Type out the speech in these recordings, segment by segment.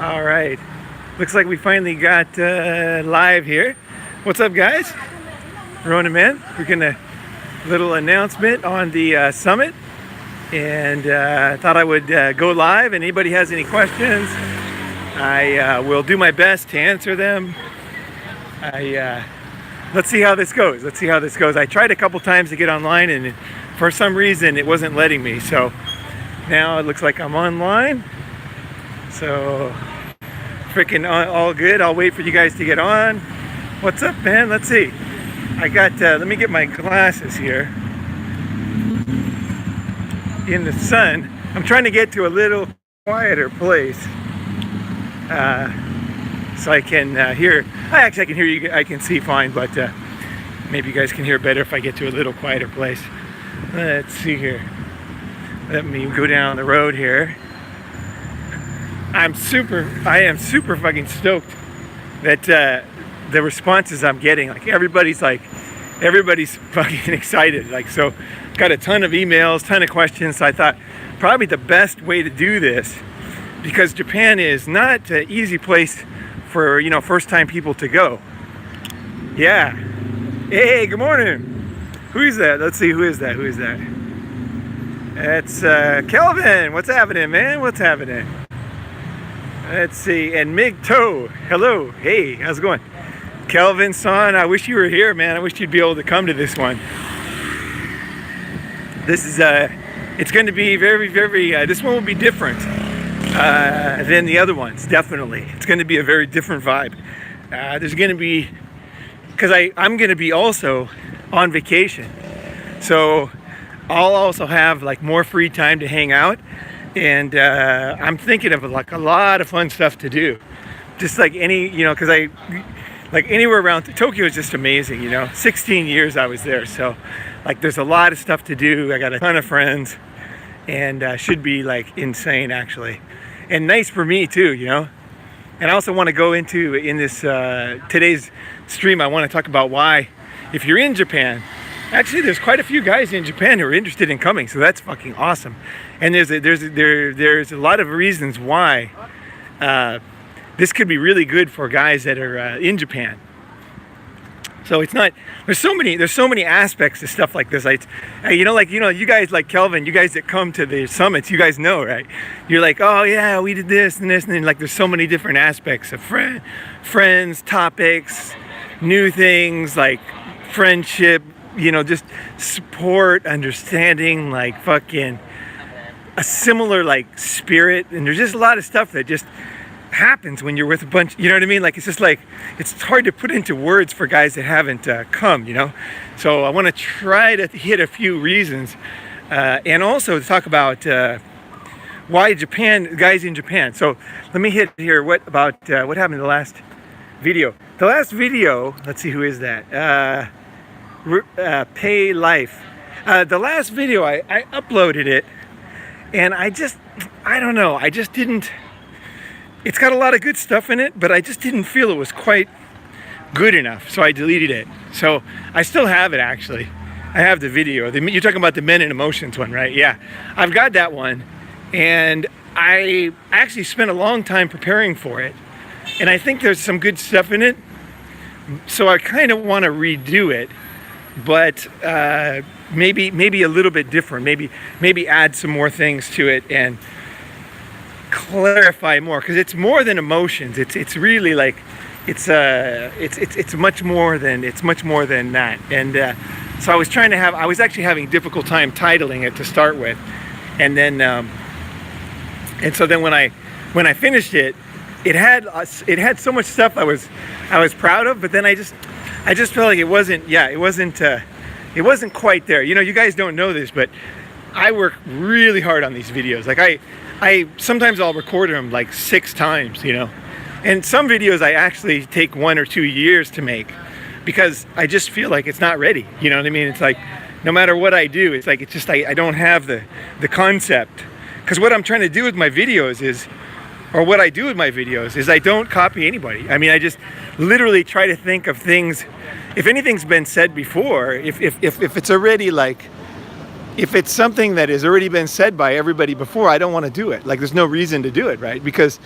All right. Looks like we finally got live here. What's up, guys? Ronan Man. We're gonna little announcement on the summit, and thought I would go live. And anybody has any questions, I will do my best to answer them. Let's see how this goes. Let's see how this goes. I tried a couple times to get online, and for some reason it wasn't letting me. So now it looks like I'm online. So freaking all good. I'll wait for you guys to get on. What's up, man? Let's see. I got, let me get my glasses here. In the sun. I'm trying to get to a little quieter place. So I can hear, I can hear you, I can see fine, but maybe you guys can hear better if I get to a little quieter place. Let's see here. Let me go down the road here. I am super fucking stoked that the responses I'm getting, like everybody's fucking excited. Like, so got a ton of emails, ton of questions. So I thought probably the best way to do this, because Japan is not an easy place for, you know, first time people to go. Yeah. Hey, good morning. Who is that? Let's see, who is that? Who is that? That's Kelvin. What's happening, man? What's happening? Let's see, and Mig Toe, hello, hey, how's it going? Kelvin Son, I wish you were here, man. I wish you'd be able to come to this one. This is, it's going to be very, this one will be different than the other ones, definitely. It's going to be a very different vibe. There's going to be, because I'm going to be also on vacation. So I'll also have like more free time to hang out. And I'm thinking of like a lot of fun stuff to do, just like any, you know, because like anywhere around Tokyo is just amazing, you know. 16 years I was there, so like there's a lot of stuff to do. I got a ton of friends, and should be like insane actually, and nice for me too, you know. And I also want to go into in this today's stream. I want to talk about why, if you're in Japan. Actually, there's quite a few guys in Japan who are interested in coming, so that's fucking awesome. And there's a lot of reasons why this could be really good for guys that are in Japan. So it's not, there's so many aspects to stuff like this. You guys like Kelvin, you guys that come to the summits, you guys know, right? You're like, oh yeah, we did this and this, and then like there's so many different aspects of friends, topics, new things like friendship, you know, just support, understanding, like fucking a similar like spirit. And there's just a lot of stuff that just happens when you're with a bunch, you know what I mean? Like, it's just like, it's hard to put into words for guys that haven't come, you know? So I want to try to hit a few reasons and also to talk about why Japan, guys in Japan. So let me hit here, what happened in the last video? The last video, let's see, who is that? Pay Life. The last video I uploaded it, and I don't know, I just didn't, it's got a lot of good stuff in it, but I just didn't feel it was quite good enough, so I deleted it. So I still have it, actually. I have the video. You're talking about the Men and Emotions one, right? Yeah, I've got that one, and I actually spent a long time preparing for it, and I think there's some good stuff in it, so I kind of want to redo it. But maybe a little bit different. Maybe add some more things to it and clarify more, because it's more than emotions. It's really like it's much more than that. And so I was actually having a difficult time titling it to start with, and then and so then when I finished it, it had so much stuff I was proud of, but then I just felt like it wasn't quite there. You know, you guys don't know this, but I work really hard on these videos. Like I sometimes I'll record them like 6 times, you know. And some videos I actually take 1 or 2 years to make, because I just feel like it's not ready. You know what I mean? It's like, no matter what I do, it's like, it's just, I don't have the concept. Because what I'm trying to do with my videos is, or what I do with my videos is, I don't copy anybody. I mean, I just literally try to think of things. If anything's been said before, if it's already like, if it's something that has already been said by everybody before, I don't want to do it. Like, there's no reason to do it, right? Because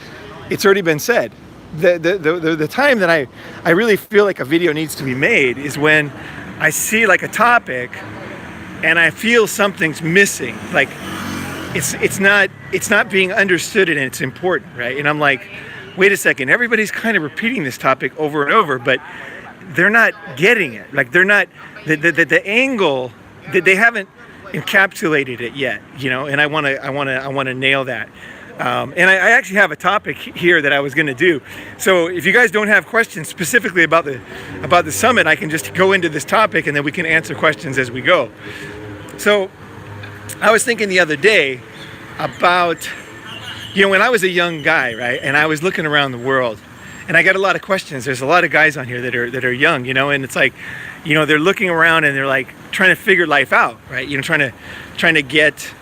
it's already been said. The time that I really feel like a video needs to be made is when I see like a topic and I feel something's missing, like it's not being understood and it's important, right? And I'm like, wait a second, everybody's kind of repeating this topic over and over, but they're not getting it. Like they're not the angle that they haven't encapsulated it yet, you know. And I want to nail that. And I actually have a topic here that I was going to do. So if you guys don't have questions specifically about the summit, I can just go into this topic and then we can answer questions as we go. So I was thinking the other day about, you know, when I was a young guy, right, and I was looking around the world, and I got a lot of questions. There's a lot of guys on here that are young, you know, and it's like, you know, they're looking around and they're like trying to figure life out, right? You know, trying to get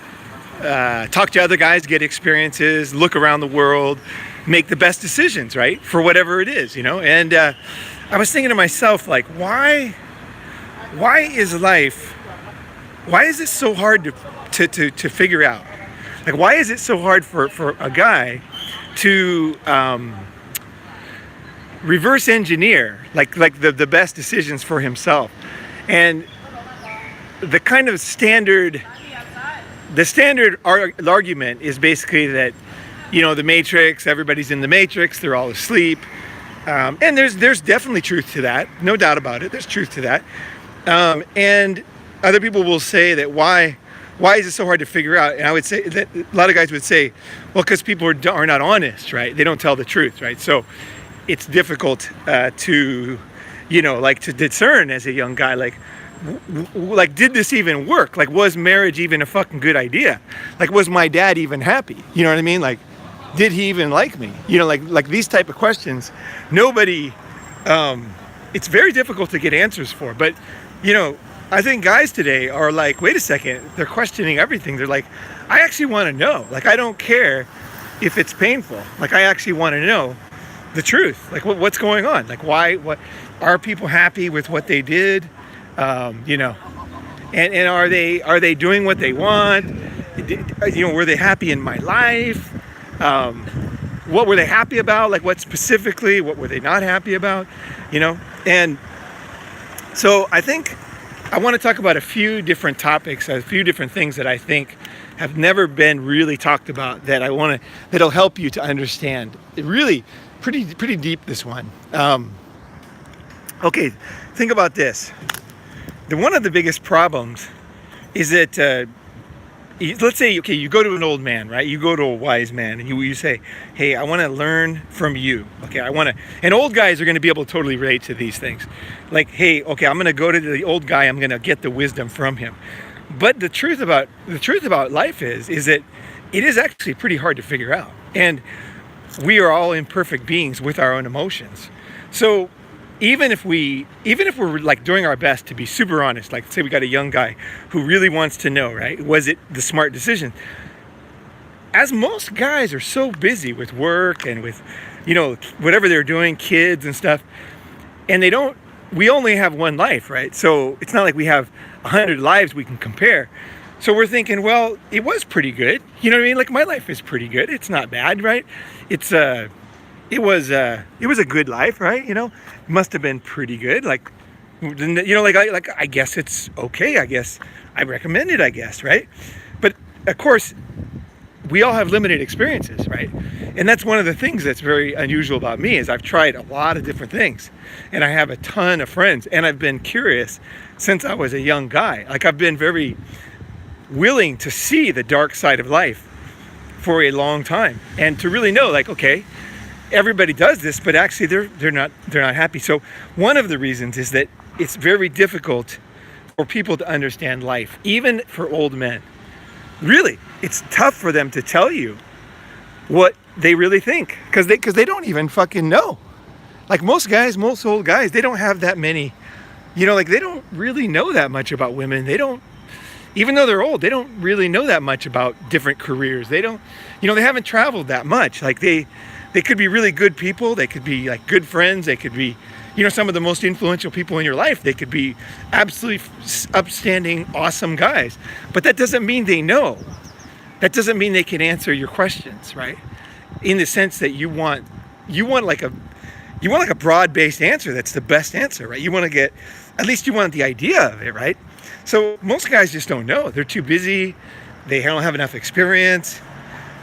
talk to other guys, get experiences, look around the world, make the best decisions, right, for whatever it is, you know. And I was thinking to myself, like, why is this so hard to figure out? Like, why is it so hard for a guy to reverse engineer like the best decisions for himself? And the kind of standard argument is basically that, you know, the Matrix, everybody's in the Matrix, they're all asleep. And there's definitely truth to that, no doubt about it. There's truth to that. And other people will say that why is it so hard to figure out? And I would say that a lot of guys would say, well, because people are not honest, right? They don't tell the truth, right? So it's difficult to, you know, like to discern as a young guy, like did this even work? Like, was marriage even a fucking good idea? Like, was my dad even happy? You know what I mean? Like, did he even like me? You know, like these type of questions, nobody, it's very difficult to get answers for. But, you know, I think guys today are like, wait a second, they're questioning everything. They're like, I actually want to know. Like, I don't care if it's painful. Like, I actually want to know the truth. Like, what's going on? Like, what are people happy with what they did? You know, and are they doing what they want? You know, were they happy in my life? What were they happy about? Like, what specifically? What were they not happy about? You know, and so I think I want to talk about a few different topics, a few different things that I think have never been really talked about that'll help you to understand. It really pretty deep, this one. Okay, think about this. One of the biggest problems is that, let's say, okay, you go to an old man, right? You go to a wise man and you say, hey, I want to learn from you. Okay, and old guys are going to be able to totally relate to these things. Like, hey, okay, I'm going to go to the old guy. I'm going to get the wisdom from him. But the truth about life is that it is actually pretty hard to figure out. And we are all imperfect beings with our own emotions. So even if we're like doing our best to be super honest, like say we got a young guy who really wants to know, right? Was it the smart decision? As most guys are so busy with work and with, you know, whatever they're doing, kids and stuff, and we only have one life, right? So it's not like we have 100 lives we can compare. So we're thinking, well, it was pretty good. You know what I mean? Like, my life is pretty good. It's not bad, right? It was a good life, right? You know, it must have been pretty good. Like, you know, like I guess it's okay. I guess I recommend it, I guess, right? But of course, we all have limited experiences, right? And that's one of the things that's very unusual about me is I've tried a lot of different things and I have a ton of friends and I've been curious since I was a young guy. Like, I've been very willing to see the dark side of life for a long time and to really know, like, okay, everybody does this, but actually they're not happy. So one of the reasons is that it's very difficult for people to understand life, even for old men. Really, it's tough for them to tell you what they really think because they don't even fucking know. Like, most old guys, they don't have that many, you know, like, they don't really know that much about women. They don't, even though they're old, they don't really know that much about different careers. They don't, you know, they haven't traveled that much. Like, they could be really good people. They could be like good friends. They could be, you know, some of the most influential people in your life. They could be absolutely upstanding, awesome guys. But that doesn't mean they know. That doesn't mean they can answer your questions, right? in the sense that you want like a broad-based answer that's the best answer, right? You want to get, at least you want the idea of it, right? So most guys just don't know. They're too busy. They don't have enough experience.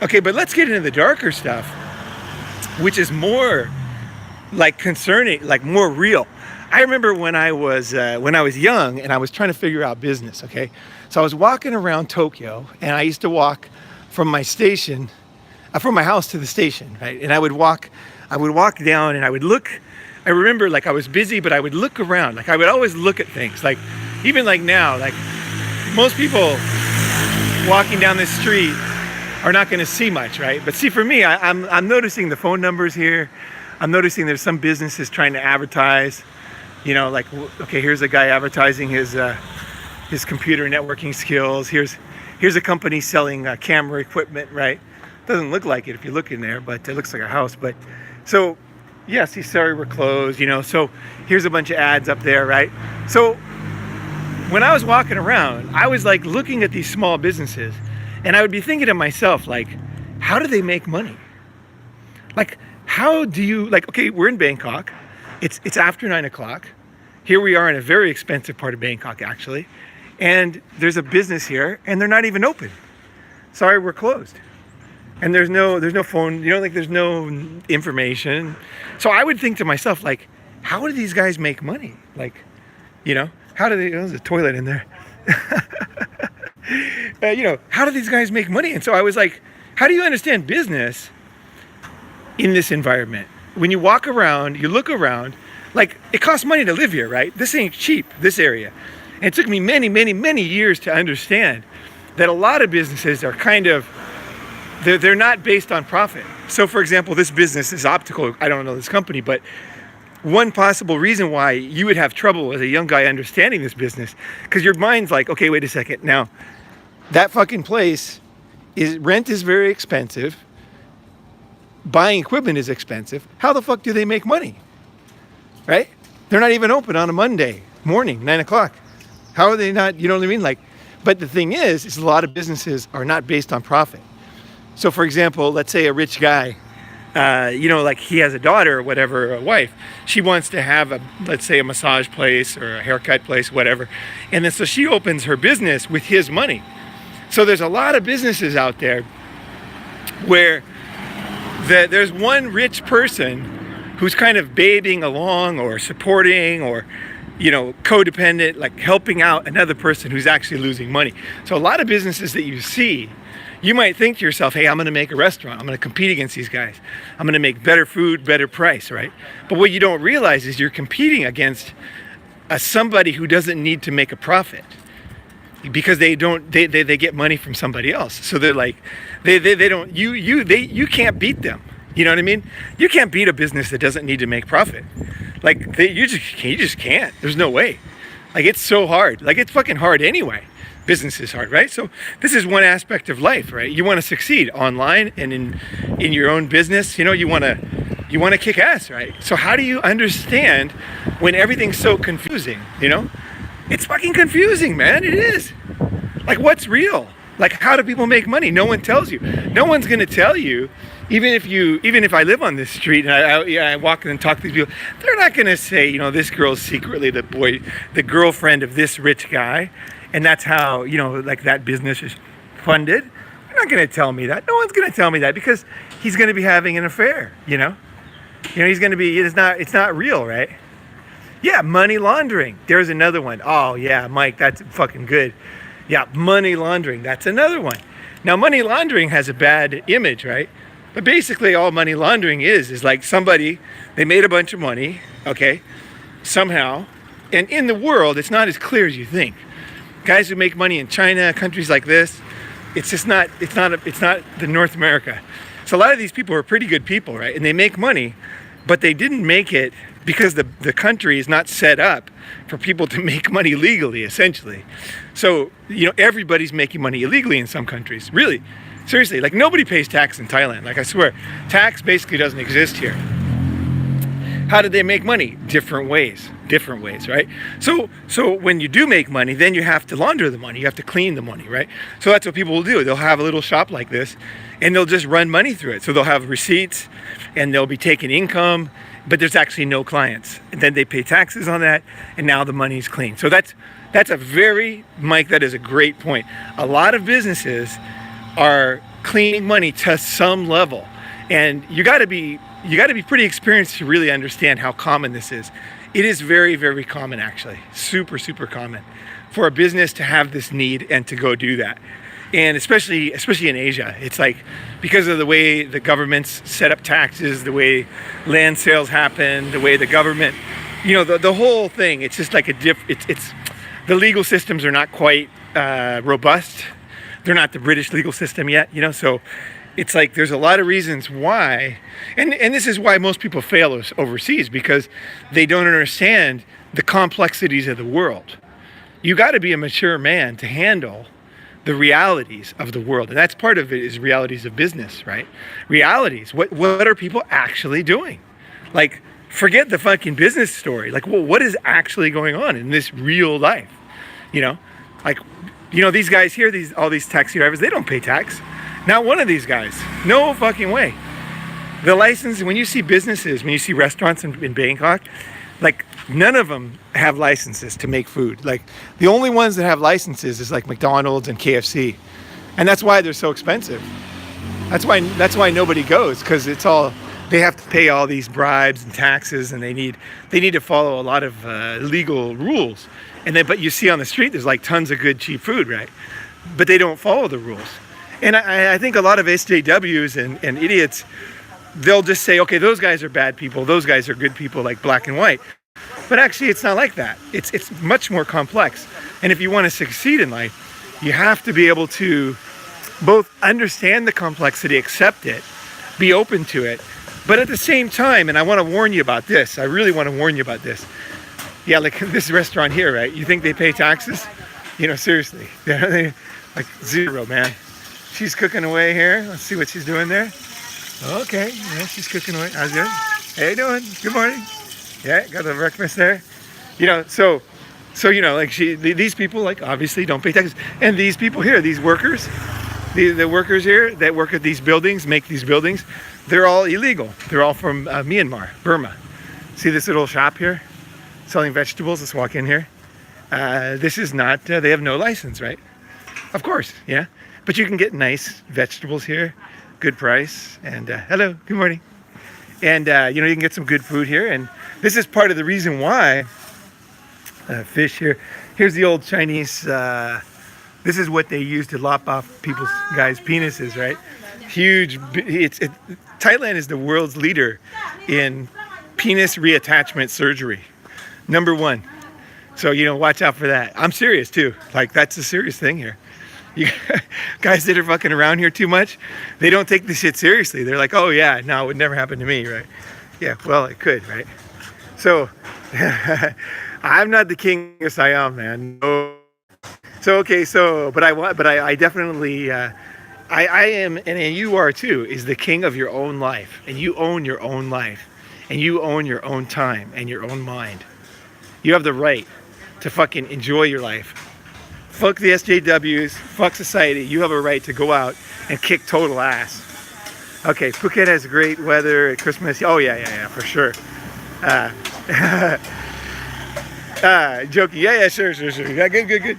Okay, but let's get into the darker stuff, which is more like concerning, like more real. I remember when I was young and I was trying to figure out business, okay? So I was walking around Tokyo, and I used to walk from my station, from my house to the station, right? And I would walk down and I would look. I remember, like, I was busy, but I would look around. Like, I would always look at things. Like, even like now, like most people walking down this street are not going to see much, right? But see, for me, I'm noticing the phone numbers here. I'm noticing there's some businesses trying to advertise. You know, like, okay, here's a guy advertising his computer networking skills. Here's a company selling camera equipment, right? Doesn't look like it if you look in there, but it looks like a house. But so, yes, he's sorry we're closed, you know. So here's a bunch of ads up there, right? So when I was walking around, I was like looking at these small businesses, and I would be thinking to myself, like, how do they make money? Like, how do you, like, okay, we're in Bangkok. It's after 9 o'clock. Here we are in a very expensive part of Bangkok, actually. And there's a business here, and they're not even open. Sorry, we're closed. And there's no phone, you know, like there's no information. So I would think to myself, like, how do these guys make money? Like, you know, how do they, there's a toilet in there. You know, how do these guys make money? And so I was like, how do you understand business in this environment? When you walk around, you look around, like, it costs money to live here, right? This ain't cheap, this area. And it took me many, many, many years to understand that a lot of businesses are kind of, they're not based on profit. So for example, this business is optical. I don't know this company, but one possible reason why you would have trouble as a young guy understanding this business, because your mind's like, okay, wait a second. Now, that fucking place rent is very expensive. Buying equipment is expensive. How the fuck do they make money? Right? They're not even open on a Monday morning, 9 o'clock. How are they not, you know what I mean? Like, but the thing is a lot of businesses are not based on profit. So for example, let's say a rich guy, you know, like he has a daughter or whatever, a wife. She wants to have let's say a massage place or a haircut place, whatever. And then so she opens her business with his money. So there's a lot of businesses out there where there's one rich person who's kind of babying along or supporting or, you know, codependent, like helping out another person who's actually losing money. So a lot of businesses that you see, you might think to yourself, hey, I'm going to make a restaurant. I'm going to compete against these guys. I'm going to make better food, better price, right? But what you don't realize is you're competing against somebody who doesn't need to make a profit, because they get money from somebody else. So they're like, they don't, you can't beat them. You know what I mean? You can't beat a business that doesn't need to make profit. Like, you just can't. There's no way. Like, it's so hard. Like, it's fucking hard anyway. Business is hard, right? So this is one aspect of life, right? You want to succeed online and in your own business. You know, you want to kick ass, right? So how do you understand when everything's so confusing? You know, it's fucking confusing, man. It is. Like, what's real? Like, how do people make money? No one tells you. No one's going to tell you. Even if I live on this street and I walk and talk to these people, they're not going to say, you know, this girl's secretly the girlfriend of this rich guy, and that's how, you know, like, that business is funded. They're not going to tell me that. No one's going to tell me that, because he's going to be having an affair, you know. He's going to be. It's not real, right? Yeah, money laundering. There's another one. Oh yeah, Mike, that's fucking good. Yeah, money laundering. That's another one. Now, money laundering has a bad image, right? But basically all money laundering is like somebody, they made a bunch of money, okay, somehow, and in the world, it's not as clear as you think. Guys who make money in China, countries like this, it's just not, it's not the North America. So a lot of these people are pretty good people, right? And they make money, but they didn't make it because the country is not set up for people to make money legally, essentially. So, you know, everybody's making money illegally in some countries, really. Seriously, like, nobody pays tax in Thailand. Like, I swear, tax basically doesn't exist here. How did they make money? Different ways, right? So when you do make money, then you have to launder the money. You have to clean the money, right? So that's what people will do. They'll have a little shop like this, and they'll just run money through it. So they'll have receipts and they'll be taking income, but there's actually no clients. And then they pay taxes on that, and now the money's clean. So that's a very, Mike, that is a great point. A lot of businesses are cleaning money to some level, and you got to be pretty experienced to really understand how common this is. It is very, very common, actually. Super, super common for a business to have this need and to go do that. And especially in Asia, it's like, because of the way the governments set up taxes, the way land sales happen, the way the government, the whole thing, it's just like it's the legal systems are not quite robust. They're not the British legal system yet, so it's like there's a lot of reasons why, and this is why most people fail overseas, because they don't understand the complexities of the world. You got to be a mature man to handle the realities of the world, and that's part of it, is realities of business, right? Realities. What are people actually doing? Like, forget the fucking business story. Like, well, what is actually going on in this real life? Like, these guys here, all these taxi drivers, they don't pay tax. Not one of these guys. No fucking way. The license, when you see businesses, when you see restaurants in Bangkok, like, none of them have licenses to make food. Like, the only ones that have licenses is like McDonald's and KFC. And that's why they're so expensive. That's why nobody goes, because they have to pay all these bribes and taxes, and they need to follow a lot of legal rules. But you see on the street, there's like tons of good, cheap food, right? But they don't follow the rules. And I think a lot of SJWs and idiots, they'll just say, okay, those guys are bad people, those guys are good people, like black and white. But actually, it's not like that. It's much more complex. And if you want to succeed in life, you have to be able to both understand the complexity, accept it, be open to it, but at the same time, and I want to warn you about this, I really want to warn you about this. Yeah, like this restaurant here, right? You think they pay taxes? Seriously. Like zero, man. She's cooking away here. Let's see what she's doing there. Okay, yeah, she's cooking away. How's it? How you doing? Good morning. Yeah, got the breakfast there. So like these people, like, obviously don't pay taxes. And these people here, these workers, the workers here that work at these buildings, make these buildings, they're all illegal. They're all from Myanmar, Burma. See this little shop here? Selling vegetables. Let's walk in here. This is not, they have no license, right? Of course, yeah. But you can get nice vegetables here, good price, and hello, good morning. And you can get some good food here, and this is part of the reason why fish here. Here's the old Chinese, this is what they use to lop off guys' penises, right? Huge, Thailand is the world's leader in penis reattachment surgery. Number one. So, watch out for that. I'm serious too. Like, that's a serious thing here. You guys that are fucking around here too much, they don't take this shit seriously. They're like, oh yeah, no, it would never happen to me, right? Yeah, well, it could, right? So, I'm not the king of Siam, man. No. So, okay, but I definitely, I am, and you are too, is the king of your own life. And you own your own life. And you own your own time and your own mind. You have the right to fucking enjoy your life. Fuck the SJWs, fuck society. You have a right to go out and kick total ass. Okay, Phuket has great weather at Christmas. Oh yeah, for sure. Joking. Yeah, sure. Yeah, good.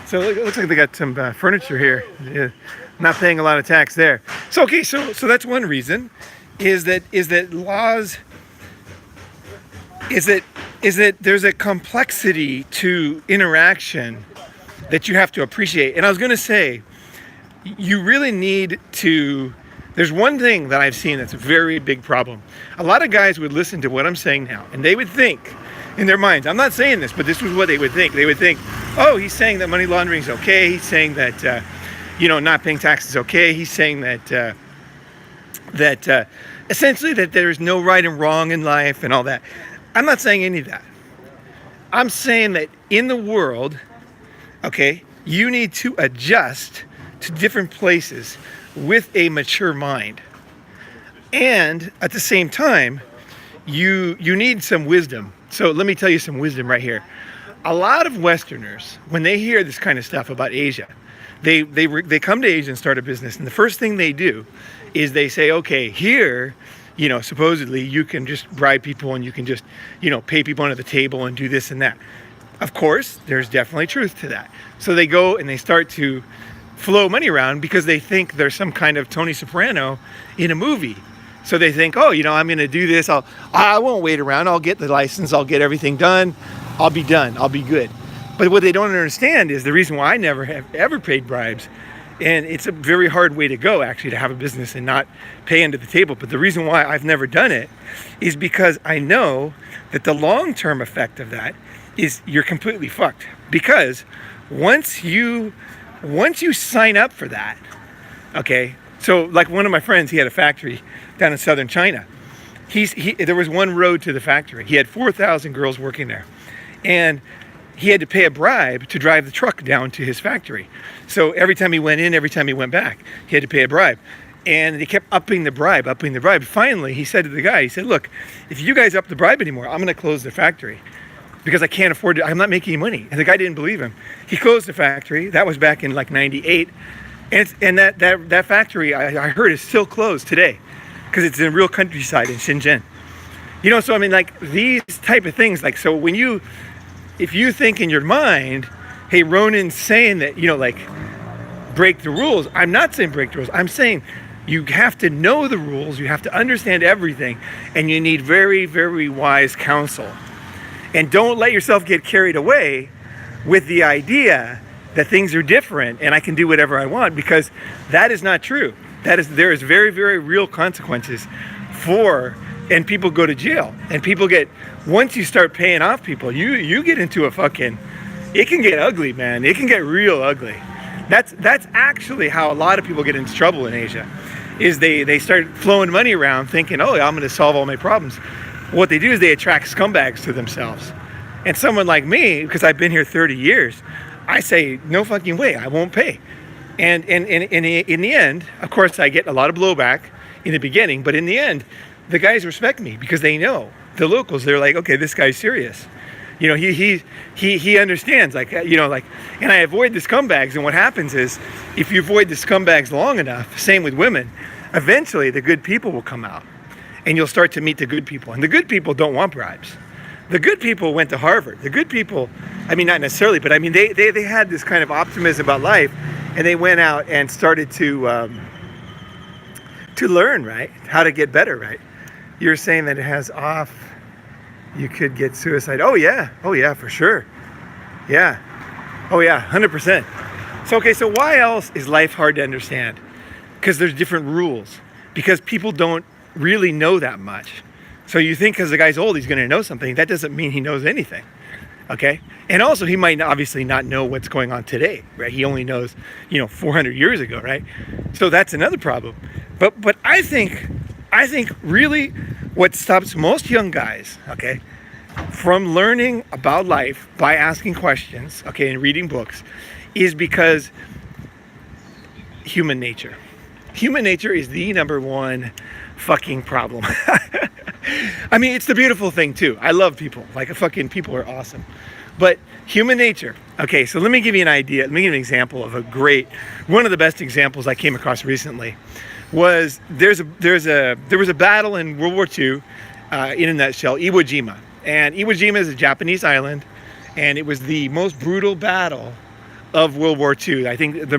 So it looks like they got some furniture here. Yeah, not paying a lot of tax there. So okay, so that's one reason, is that laws, is that there's a complexity to interaction that you have to appreciate. And I was going to say, you really need to, there's one thing that I've seen that's a very big problem. A lot of guys would listen to what I'm saying now, and they would think in their minds, I'm not saying this, but this was what they would think. They would think, oh, he's saying that money laundering is okay. He's saying that, not paying taxes is okay. He's saying that, essentially that there's no right and wrong in life and all that. I'm not saying any of that. I'm saying that in the world, okay, you need to adjust to different places with a mature mind. And at the same time, you need some wisdom. So let me tell you some wisdom right here. A lot of Westerners, when they hear this kind of stuff about Asia, They come to Asia and start a business, and the first thing they do is they say, okay, here, supposedly you can just bribe people and you can just, pay people under the table and do this and that. Of course, there's definitely truth to that. So they go and they start to flow money around because they think there's some kind of Tony Soprano in a movie. So they think, oh, I'm going to do this. I won't wait around. I'll get the license. I'll get everything done. I'll be done. I'll be good. But what they don't understand is the reason why I never have ever paid bribes. And it's a very hard way to go, actually, to have a business and not pay under the table. But the reason why I've never done it is because I know that the long-term effect of that is you're completely fucked. Because once you sign up for that, okay, so like one of my friends, he had a factory down in southern China. There was one road to the factory. He had 4,000 girls working there. And he had to pay a bribe to drive the truck down to his factory. So every time he went in, every time he went back, he had to pay a bribe. And they kept upping the bribe. Finally, he said to the guy, he said, look, if you guys up the bribe anymore, I'm going to close the factory because I can't afford it. I'm not making any money. And the guy didn't believe him. He closed the factory. That was back in like 98. And that factory, I heard, is still closed today because it's in real countryside in Shenzhen. So I mean, like these type of things, like, so if you think in your mind, hey, Ronan's saying that, like, break the rules. I'm not saying break the rules. I'm saying you have to know the rules. You have to understand everything. And you need very, very wise counsel. And don't let yourself get carried away with the idea that things are different and I can do whatever I want, because that is not true. There is very, very real consequences and people go to jail, and once you start paying off people, you get into it can get ugly, man. It can get real ugly. That's actually how a lot of people get into trouble in Asia, is they start flowing money around thinking, oh, I'm going to solve all my problems. What they do is they attract scumbags to themselves. And someone like me, because I've been here 30 years, I say, no fucking way, I won't pay. And in the end, of course, I get a lot of blowback in the beginning, but in the end, the guys respect me because they know, the locals, they're like, okay, this guy's serious. He understands, and I avoid the scumbags. And what happens is, if you avoid the scumbags long enough, same with women, eventually the good people will come out and you'll start to meet the good people. And the good people don't want bribes. The good people went to Harvard. The good people, I mean, not necessarily, but I mean, they had this kind of optimism about life, and they went out and started to learn, right? How to get better, right? You're saying that it has off, you could get suicide. Oh yeah, for sure. Yeah. Oh yeah, 100%. So, okay, so why else is life hard to understand? Because there's different rules. Because people don't really know that much. So you think because the guy's old, he's going to know something. That doesn't mean he knows anything. Okay? And also, he might obviously not know what's going on today, right? He only knows, 400 years ago, right? So that's another problem. But I think really what stops most young guys, okay, from learning about life by asking questions, okay, and reading books, is because human nature. Human nature is the number one fucking problem. I mean, it's the beautiful thing too. I love people. People are awesome. But human nature. Okay, so let me give you an idea. Let me give you an example of one of the best examples I came across recently. Was there was a battle in World War II, in a nutshell, Iwo Jima. And Iwo Jima is a Japanese island, and it was the most brutal battle of World War II. I think the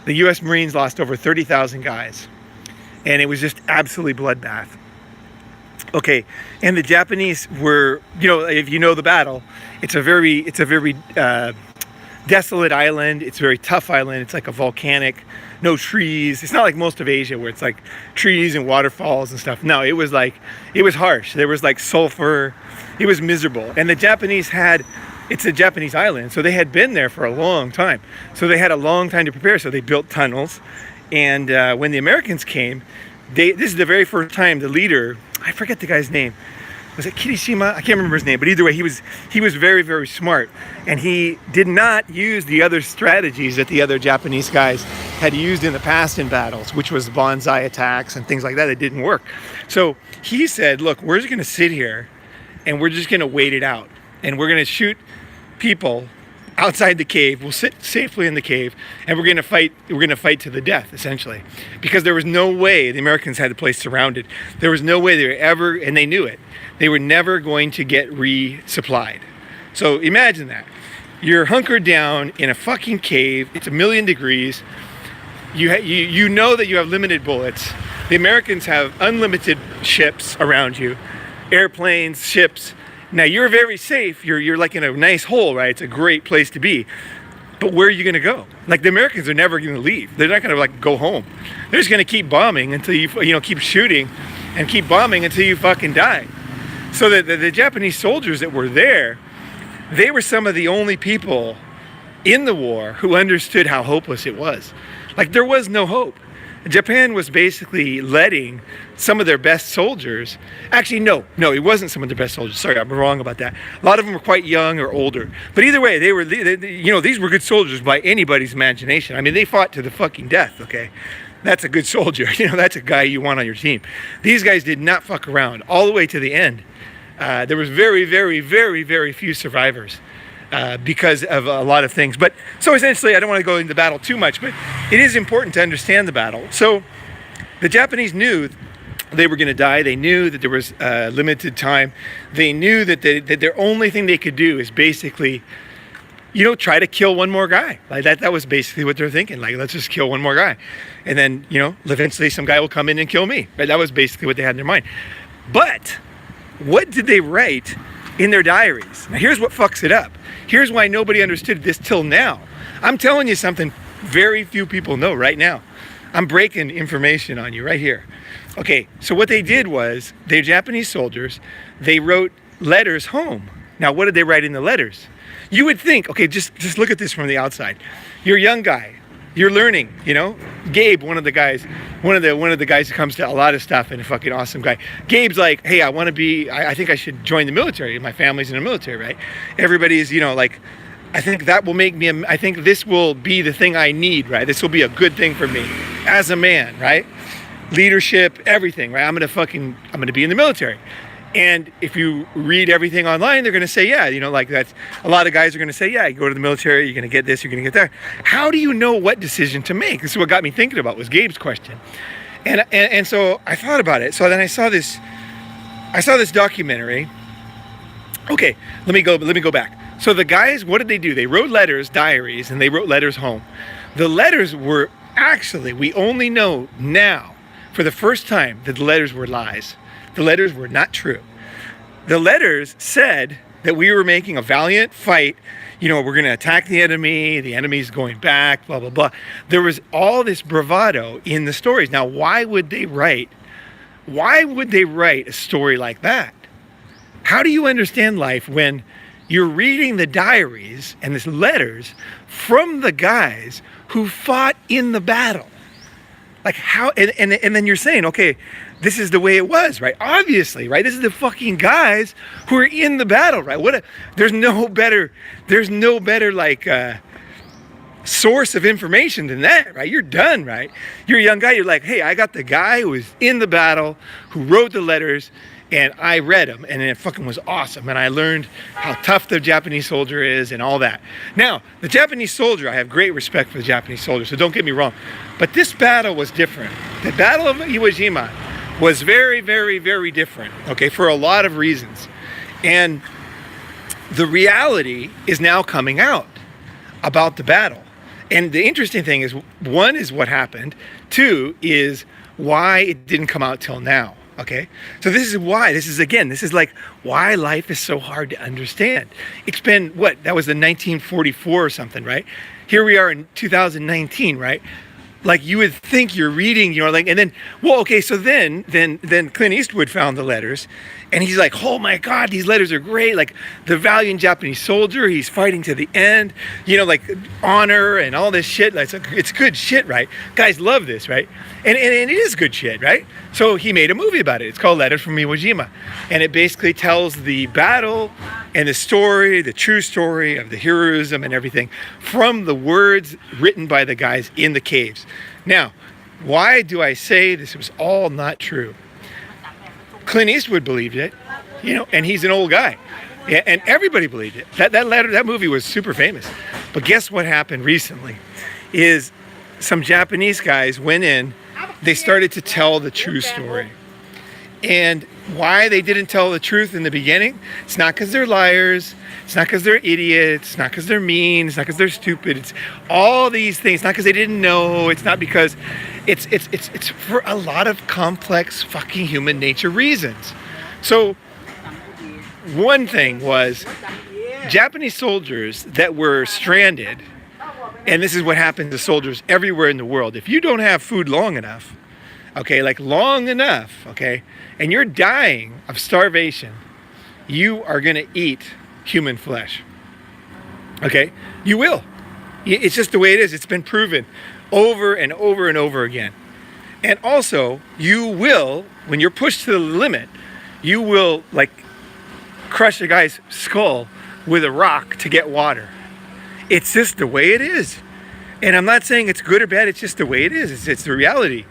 U.S. Marines lost over 30,000 guys, and it was just absolutely bloodbath. Okay, and the Japanese were, if you know the battle, it's a very desolate island. It's a very tough island. It's like a volcanic, no trees. It's not like most of Asia where it's like trees and waterfalls and stuff. No, it was harsh. There was like sulfur. It was miserable. And the Japanese it's a Japanese island, so they had been there for a long time. So they had a long time to prepare. So they built tunnels. And when the Americans came, this is the very first time the leader, I forget the guy's name. Was it Kirishima? I can't remember his name, but either way, he was very, very smart, and he did not use the other strategies that the other Japanese guys had used in the past in battles, which was bonsai attacks and things like that. It didn't work. So he said, look, we're just going to sit here and we're just going to wait it out, and we're going to shoot people outside the cave. We'll sit safely in the cave, and we're gonna fight. We're gonna fight to the death, essentially, because there was no way the Americans had the place surrounded. There was no way they were ever, and they knew it. They were never going to get resupplied. So imagine that. You're hunkered down in a fucking cave. It's 1,000,000 degrees. You know that you have limited bullets. The Americans have unlimited ships around you, airplanes, ships. Now you're very safe. You're like in a nice hole, right? It's a great place to be. But where are you gonna go? Like the Americans are never gonna leave. They're not gonna like go home. They're just gonna keep bombing until you keep shooting, and keep bombing until you fucking die. So the Japanese soldiers that were there, they were some of the only people in the war who understood how hopeless it was. Like there was no hope. Japan was basically letting some of their best soldiers, actually no, it wasn't some of their best soldiers. Sorry, I'm wrong about that. A lot of them were quite young or older. But either way, these were good soldiers by anybody's imagination. I mean, they fought to the fucking death, okay? That's a good soldier. That's a guy you want on your team. These guys did not fuck around all the way to the end. There was very, very, very, very few survivors. Because of a lot of things. But so essentially, I don't want to go into battle too much, but it is important to understand the battle. So the Japanese knew they were going to die. They knew that there was limited time. They knew that their only thing they could do is basically, try to kill one more guy. Like that was basically what they're thinking. Like, let's just kill one more guy. And then, eventually some guy will come in and kill me. Right? That was basically what they had in their mind. But what did they write in their diaries? Now, here's what fucks it up. Here's why nobody understood this till now. I'm telling you something very few people know right now. I'm breaking information on you right here. Okay, so what they did was, they're Japanese soldiers, they wrote letters home. Now, what did they write in the letters? You would think, okay, just look at this from the outside. You're a young guy. You're learning, Gabe, one of the guys who comes to a lot of stuff and a fucking awesome guy. Gabe's like, hey, I think I should join the military. My family's in the military, right? Everybody's, I think that will make me, I think this will be the thing I need, right? This will be a good thing for me as a man, right? Leadership, everything, right? I'm gonna be in the military. And if you read everything online, they're going to say, yeah, that's a lot of guys are going to say, yeah, you go to the military, you're going to get this, you're going to get that. How do you know what decision to make? This is what got me thinking about was Gabe's question. And so I thought about it. So then I saw this documentary. Okay, let me go back. So the guys, what did they do? They wrote letters, diaries, and they wrote letters home. The letters were actually, we only know now for the first time that the letters were lies. The letters were not true. The letters said that we were making a valiant fight. We're going to attack the enemy's going back, blah, blah, blah. There was all this bravado in the stories. Now, why would they write a story like that? How do you understand life when you're reading the diaries and the letters from the guys who fought in the battle? Like how, and then you're saying, okay, this is the way it was, right? Obviously, right? This is the fucking guys who are in the battle, right? There's no better like source of information than that, right? You're done, right? You're a young guy. You're like, hey, I got the guy who was in the battle, who wrote the letters, and I read them, and it fucking was awesome. And I learned how tough the Japanese soldier is and all that. Now, the Japanese soldier, I have great respect for the Japanese soldier, so don't get me wrong. But this battle was different. The Battle of Iwo Jima was very, very, very different, okay, for a lot of reasons. And the reality is now coming out about the battle. And the interesting thing is, one is what happened. Two is why it didn't come out till now. Okay, so this is like why life is so hard to understand. It's been that was the 1944 or something, right? Here we are in 2019, right? Like you would think you're reading, and then, so then Clint Eastwood found the letters, and he's like, oh my God, these letters are great. Like the valiant Japanese soldier, he's fighting to the end, like honor and all this shit. It's good shit, right? Guys love this, right? And it is good shit, right? So he made a movie about it. It's called Letters from Iwo Jima. And it basically tells the battle and the story, the true story of the heroism and everything from the words written by the guys in the caves. Now, why do I say this was all not true? Clint Eastwood believed it, and he's an old guy. Yeah, and everybody believed it. That movie was super famous. But guess what happened recently? Is some Japanese guys went in, they started to tell the true story. And why they didn't tell the truth in the beginning, it's not because they're liars, it's not because they're idiots, it's not because they're mean, it's not because they're stupid, it's all these things. It's not because they didn't know, it's not because it's for a lot of complex fucking human nature reasons. So one thing was Japanese soldiers that were stranded, and this is what happens to soldiers everywhere in the world. If you don't have food long enough, okay, like long enough, okay, and you're dying of starvation, you are going to eat human flesh. Okay? You will. It's just the way it is. It's been proven over and over and over again. And also, you will, when you're pushed to the limit, you will like crush a guy's skull with a rock to get water. It's just the way it is. And I'm not saying it's good or bad, it's just the way it is. It's the reality.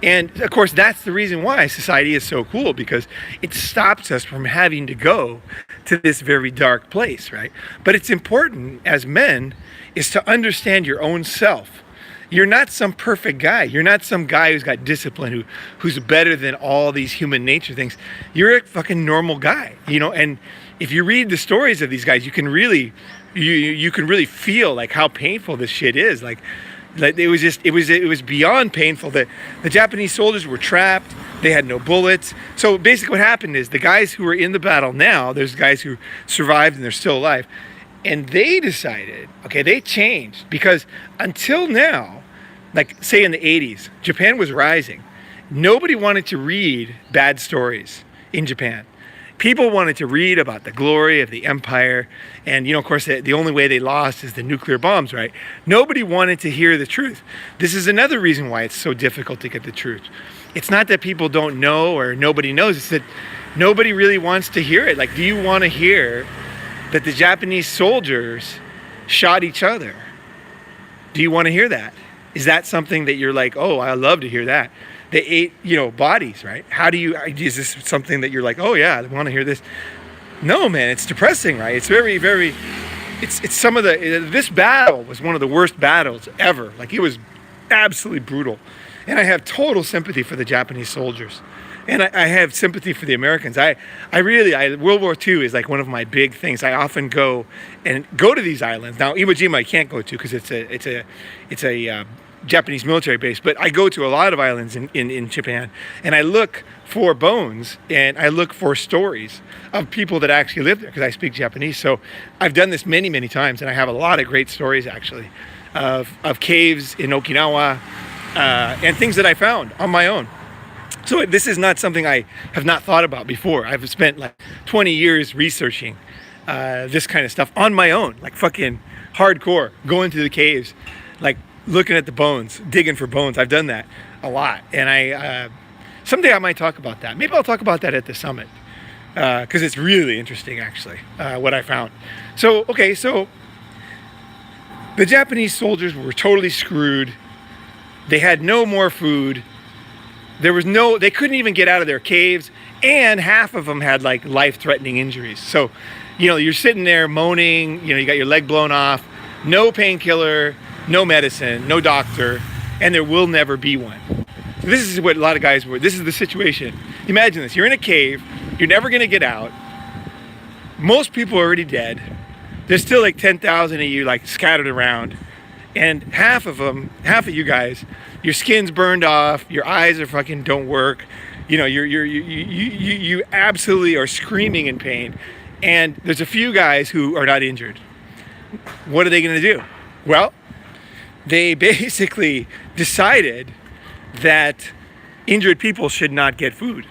And of course, that's the reason why society is so cool, because it stops us from having to go to this very dark place, right? But it's important as men is to understand your own self. You're not some perfect guy. You're not some guy who's got discipline, who's better than all these human nature things. You're a fucking normal guy, you know? And if you read the stories of these guys, you can really, you can really feel like how painful this shit is. Like it was beyond painful. That the Japanese soldiers were trapped. They had no bullets. So basically what happened is the guys who are in the battle now, there's guys who survived and they're still alive. And they decided, okay, they changed, because until now, like say in the 80s, Japan was rising. Nobody wanted to read bad stories in Japan. People wanted to read about the glory of the empire. And, you know, of course, the only way they lost is the nuclear bombs, right? Nobody wanted to hear the truth. This is another reason why it's so difficult to get the truth. It's not that people don't know or nobody knows. It's that nobody really wants to hear it. Like, do you want to hear that the Japanese soldiers shot each other? Do you want to hear that? Is that something that you're like, oh, I love to hear that? They ate, you know, bodies, right? Is this something that you're like, oh yeah, I want to hear this? No, man, it's depressing, right? It's very, very, it's some of this battle was one of the worst battles ever. Like, it was absolutely brutal. And I have total sympathy for the Japanese soldiers. And I have sympathy for the Americans. World War II is like one of my big things. I often go to these islands. Now, Iwo Jima I can't go to because it's a Japanese military base, but I go to a lot of islands in Japan, and I look for bones and I look for stories of people that actually live there, because I speak Japanese. So I've done this many, many times, and I have a lot of great stories actually of caves in Okinawa and things that I found on my own. So this is not something I have not thought about before. I've spent like 20 years researching this kind of stuff on my own, like fucking hardcore, going to the caves, like looking at the bones, digging for bones. I've done that a lot. And someday I might talk about that. Maybe I'll talk about that at the summit, because it's really interesting actually, what I found. So, okay, so the Japanese soldiers were totally screwed. They had no more food. They couldn't even get out of their caves, and half of them had like life-threatening injuries. So, you know, you're sitting there moaning, you know, you got your leg blown off, no painkiller, no medicine, no doctor, and there will never be one. So this is what a lot of guys were. This is the situation. Imagine this. You're in a cave. You're never going to get out. Most people are already dead. There's still like 10,000 of you like scattered around. And half of you guys, your skin's burned off, your eyes are fucking don't work. You know, you absolutely are screaming in pain. And there's a few guys who are not injured. What are they going to do? Well, they basically decided that injured people should not get food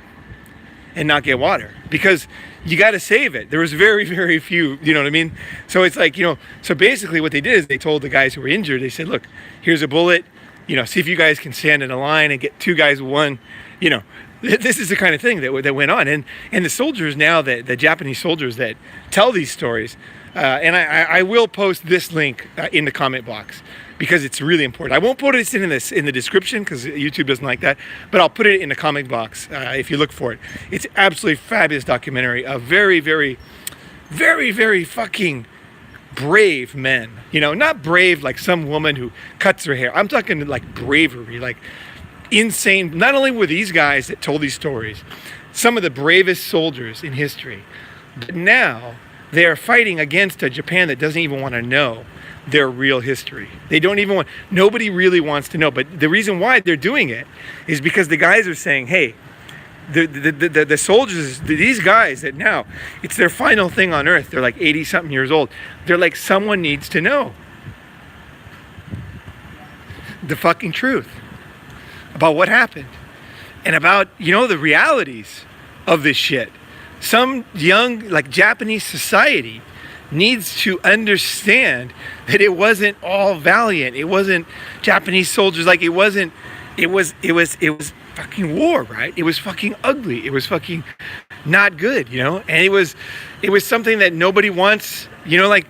and not get water, because you got to save it. There was very, very few, you know what I mean? So it's like, you know, so basically what they did is they told the guys who were injured, they said, look, here's a bullet, you know, see if you guys can stand in a line and get two guys with one, you know. This is the kind of thing that went on. And the soldiers now, the Japanese soldiers that tell these stories, and I will post this link in the comment box, because it's really important. I won't put it in the description because YouTube doesn't like that, but I'll put it in the comment box if you look for it. It's absolutely fabulous documentary, a very, very, very, very fucking brave men, not brave like some woman who cuts her hair. I'm talking like bravery, like insane. Not only were these guys that told these stories some of the bravest soldiers in history, but now they are fighting against a Japan that doesn't even want to know their real history. They don't even want, nobody really wants to know. But the reason why they're doing it is because the guys are saying, hey, the soldiers, these guys that now, it's their final thing on earth. They're like 80 something years old. They're like, someone needs to know the fucking truth about what happened and about, the realities of this shit. Some young, like Japanese society needs to understand that it wasn't all valiant. It wasn't Japanese soldiers. Like it was fucking war, right? It was fucking ugly. It was fucking not good, and it was something that nobody wants, like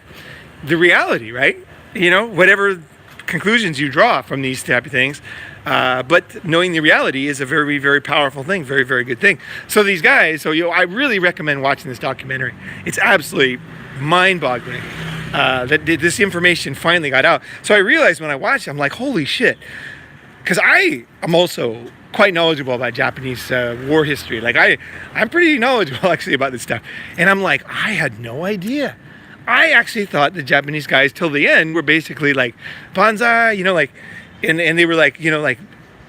the reality, right? Whatever conclusions you draw from these type of things. But knowing the reality is a very, very powerful thing, very, very good thing. So these guys, I really recommend watching this documentary. It's absolutely mind-boggling that this information finally got out. So I realized when I watched it, I'm like, holy shit. Because I'm also quite knowledgeable about Japanese war history. Like I'm pretty knowledgeable actually about this stuff. And I'm like, I had no idea. I actually thought the Japanese guys till the end were basically like banzai, and they were like, like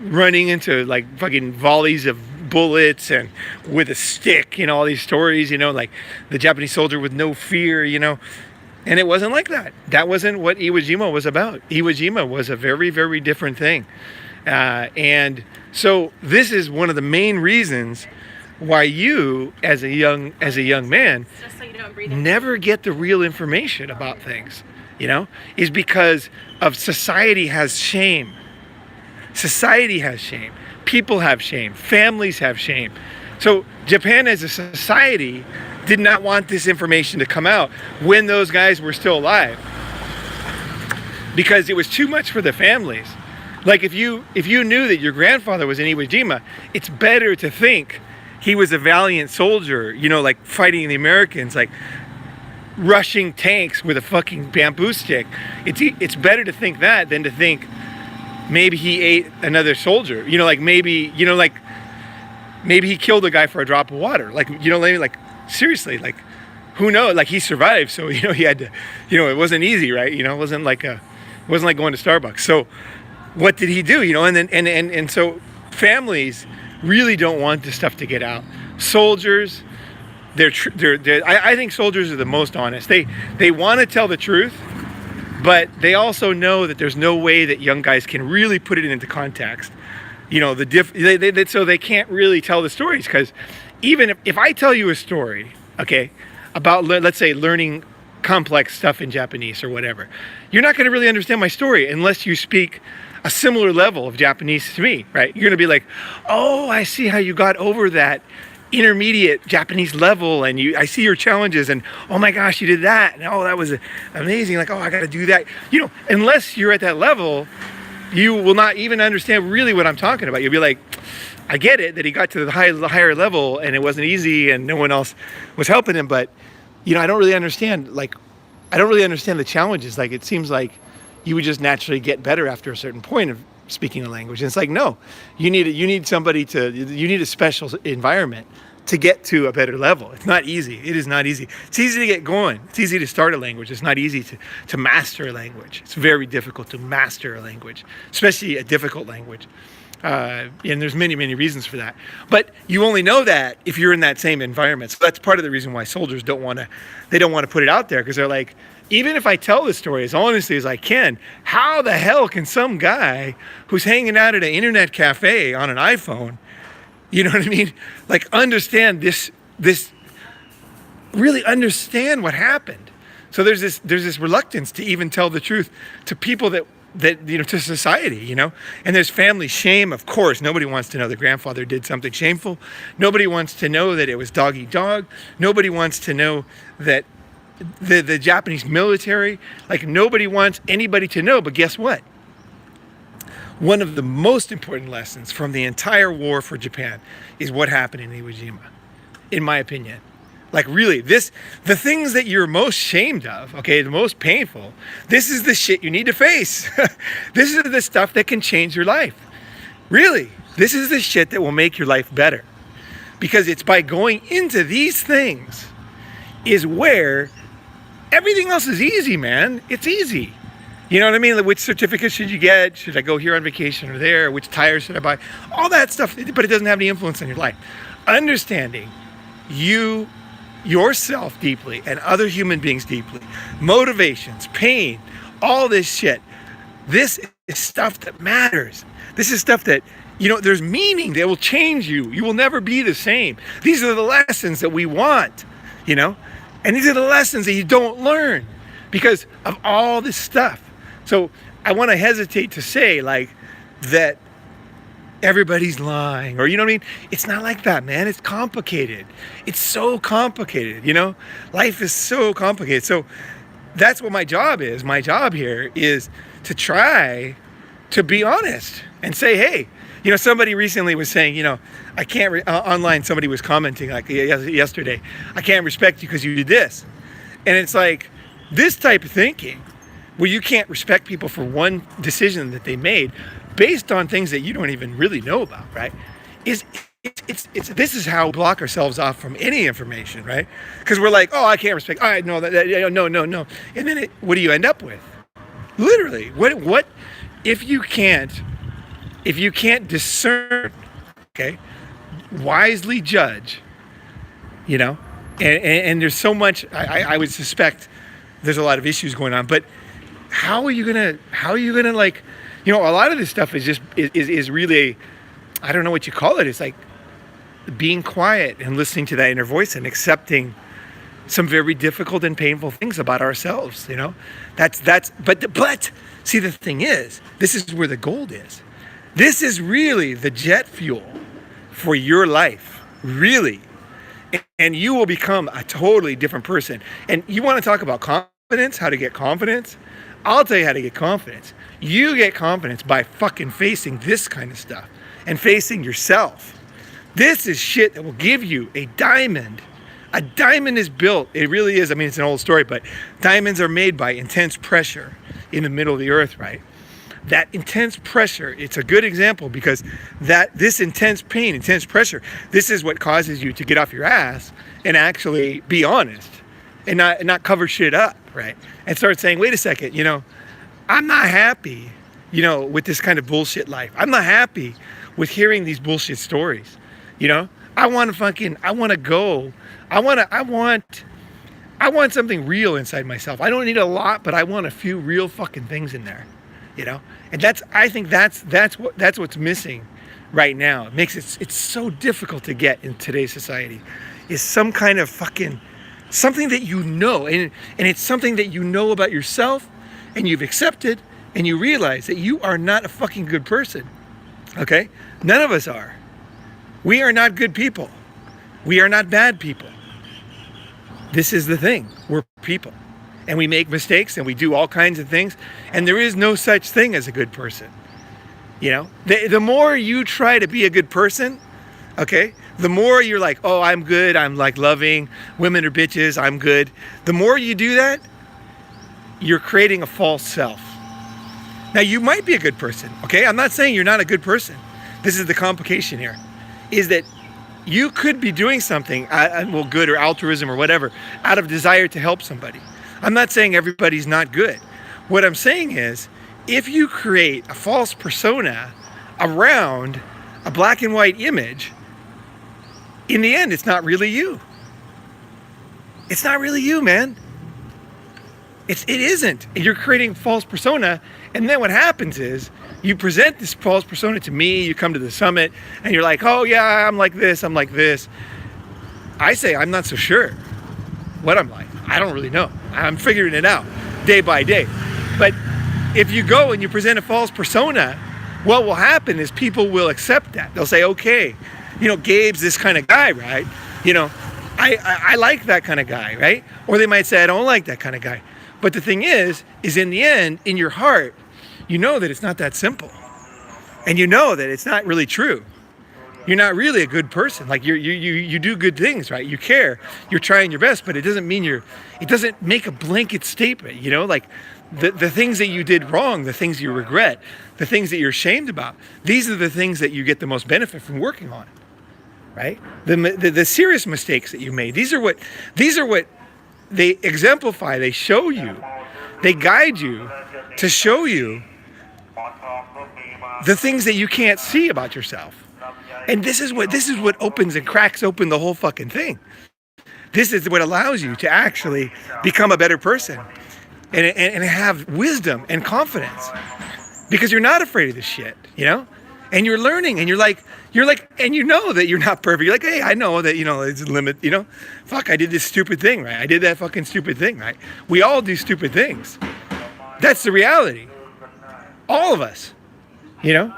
running into like fucking volleys of bullets and with a stick, all these stories, like the Japanese soldier with no fear, and it wasn't like that. That wasn't what Iwo Jima was about. Iwo Jima was a very, very different thing. And so this is one of the main reasons why you, as a young man, just so you don't breathe never get the real information about things, is because of society has shame. Society has shame. People have shame. Families have shame. So Japan as a society did not want this information to come out when those guys were still alive, because it was too much for the families. Like if you knew that your grandfather was in Iwo Jima, it's better to think he was a valiant soldier, like fighting the Americans, like rushing tanks with a fucking bamboo stick. It's better to think that than to think maybe he ate another soldier. Maybe he killed a guy for a drop of water. Like seriously, like who knows? Like he survived, so he had to, it wasn't easy, right? It wasn't like going to Starbucks. So what did he do? And so families really don't want this stuff to get out. Soldiers, I think soldiers are the most honest. They want to tell the truth, but they also know that there's no way that young guys can really put it into context. So they can't really tell the stories, because even if I tell you a story, okay, about, let's say, learning complex stuff in Japanese or whatever, you're not going to really understand my story unless you speak a similar level of Japanese to me, right? You're going to be like, oh, I see how you got over that intermediate Japanese level, and I see your challenges, and oh my gosh, you did that, and oh, that was amazing, like, oh, I got to do that. Unless you're at that level, you will not even understand really what I'm talking about. You'll be like, I get it that he got to the higher level and it wasn't easy and no one else was helping him, but I don't really understand the challenges. Like, it seems like you would just naturally get better after a certain point of speaking a language. And it's like, no, you need a special environment to get to a better level. It's not easy. It is not easy. It's easy to get going. It's easy to start a language. It's not easy to master a language. It's very difficult to master a language, especially a difficult language. And there's many, many reasons for that. But you only know that if you're in that same environment. So that's part of the reason why soldiers don't want to put it out there, because they're like, even if I tell the story as honestly as I can, how the hell can some guy who's hanging out at an internet cafe on an iPhone, you know what I mean? Like, understand this, really understand what happened. So there's this reluctance to even tell the truth to people that to society, and there's family shame. Of course, nobody wants to know the grandfather did something shameful. Nobody wants to know that it was dog eat dog. Nobody wants to know that the Japanese military, like, nobody wants anybody to know. But guess what? One of the most important lessons from the entire war for Japan is what happened in Iwo Jima, in my opinion. Like really, the things that you're most shamed of, okay, the most painful, this is the shit you need to face. This is the stuff that can change your life. Really, this is the shit that will make your life better. Because it's by going into these things is where everything else is easy, man. It's easy. You know what I mean? Like, which certificate should you get? Should I go here on vacation or there? Which tires should I buy? All that stuff, but it doesn't have any influence on your life. Understanding yourself deeply and other human beings deeply, motivations, pain, all this shit. This is stuff that matters. This is stuff that, there's meaning that will change you. You will never be the same. These are the lessons that we want, and these are the lessons that you don't learn because of all this stuff. So I want to hesitate to say like that everybody's lying or, you know what I mean? It's not like that, man. It's complicated. It's so complicated, Life is so complicated. So that's what my job is. My job here is to try to be honest and say, hey, somebody recently was saying, I can't, online somebody was commenting like yesterday, I can't respect you because you did this. And it's like this type of thinking where you can't respect people for one decision that they made based on things that you don't even really know about, right? This is how we block ourselves off from any information, right? Because we're like, oh, I can't respect. All right, no, no. And then what do you end up with? Literally, what if you can't discern, okay, wisely judge, and there's so much. I would suspect there's a lot of issues going on, but how are you gonna like, a lot of this stuff is just is really, I don't know what you call it. It's like being quiet and listening to that inner voice and accepting some very difficult and painful things about ourselves. But see, the thing is, this is where the gold is. This is really the jet fuel for your life, really. And you will become a totally different person. And you want to talk about confidence, how to get confidence? I'll tell you how to get confidence. You get confidence by fucking facing this kind of stuff and facing yourself. This is shit that will give you a diamond. A diamond is built, it really is, I mean, it's an old story, but diamonds are made by intense pressure in the middle of the earth, right? That intense pressure, it's a good example because this intense pain, intense pressure, this is what causes you to get off your ass and actually be honest and not cover shit up, right? And start saying, wait a second, I'm not happy, with this kind of bullshit life. I'm not happy with hearing these bullshit stories, I want to go. I want something real inside myself. I don't need a lot, but I want a few real fucking things in there, And I think that's what's missing right now. It makes it's so difficult to get in today's society. Is some kind of fucking something that and it's something that you know about yourself, and you've accepted, and you realize that you are not a fucking good person. Okay? None of us are. We are not good people. We are not bad people. This is the thing. We're people. And we make mistakes and we do all kinds of things. And there is no such thing as a good person. The more you try to be a good person, okay, the more you're like, oh, I'm good. I'm like loving. Women are bitches. I'm good. The more you do that, you're creating a false self. Now, you might be a good person, okay? I'm not saying you're not a good person. This is the complication here, is that you could be doing something, good or altruism or whatever, out of desire to help somebody. I'm not saying everybody's not good. What I'm saying is, if you create a false persona around a black and white image, in the end, it's not really you. It's not really you, man. It isn't. You're creating a false persona, and then what happens is you present this false persona to me, you come to the summit, and you're like, oh yeah, I'm like this. I say, I'm not so sure what I'm like. I don't really know. I'm figuring it out day by day. But if you go and you present a false persona, what will happen is people will accept that. They'll say, okay, Gabe's this kind of guy, right? I like that kind of guy, right? Or they might say, I don't like that kind of guy. But the thing is in the end, in your heart, you know that it's not that simple. And you know that it's not really true. you're not really a good person. Like you do good things, right? You care, you're trying your best, but it doesn't mean it doesn't make a blanket statement, you know, like the things that you did wrong, the things you regret, the things that you're ashamed about. These are the things that you get the most benefit from working on, right? The serious mistakes that you made. These are what they exemplify. They show you, they guide you to show you the things that you can't see about yourself. And this is what opens and cracks open the whole fucking thing. This is what allows you to actually become a better person and have wisdom and confidence, because you're not afraid of this shit, you know? And you're learning, and you're like, and you know that you're not perfect. You're like, hey, I know that, you know, it's a limit, you know? Fuck, I did this stupid thing, right? I did that fucking stupid thing, right? We all do stupid things. That's the reality. All of us, you know?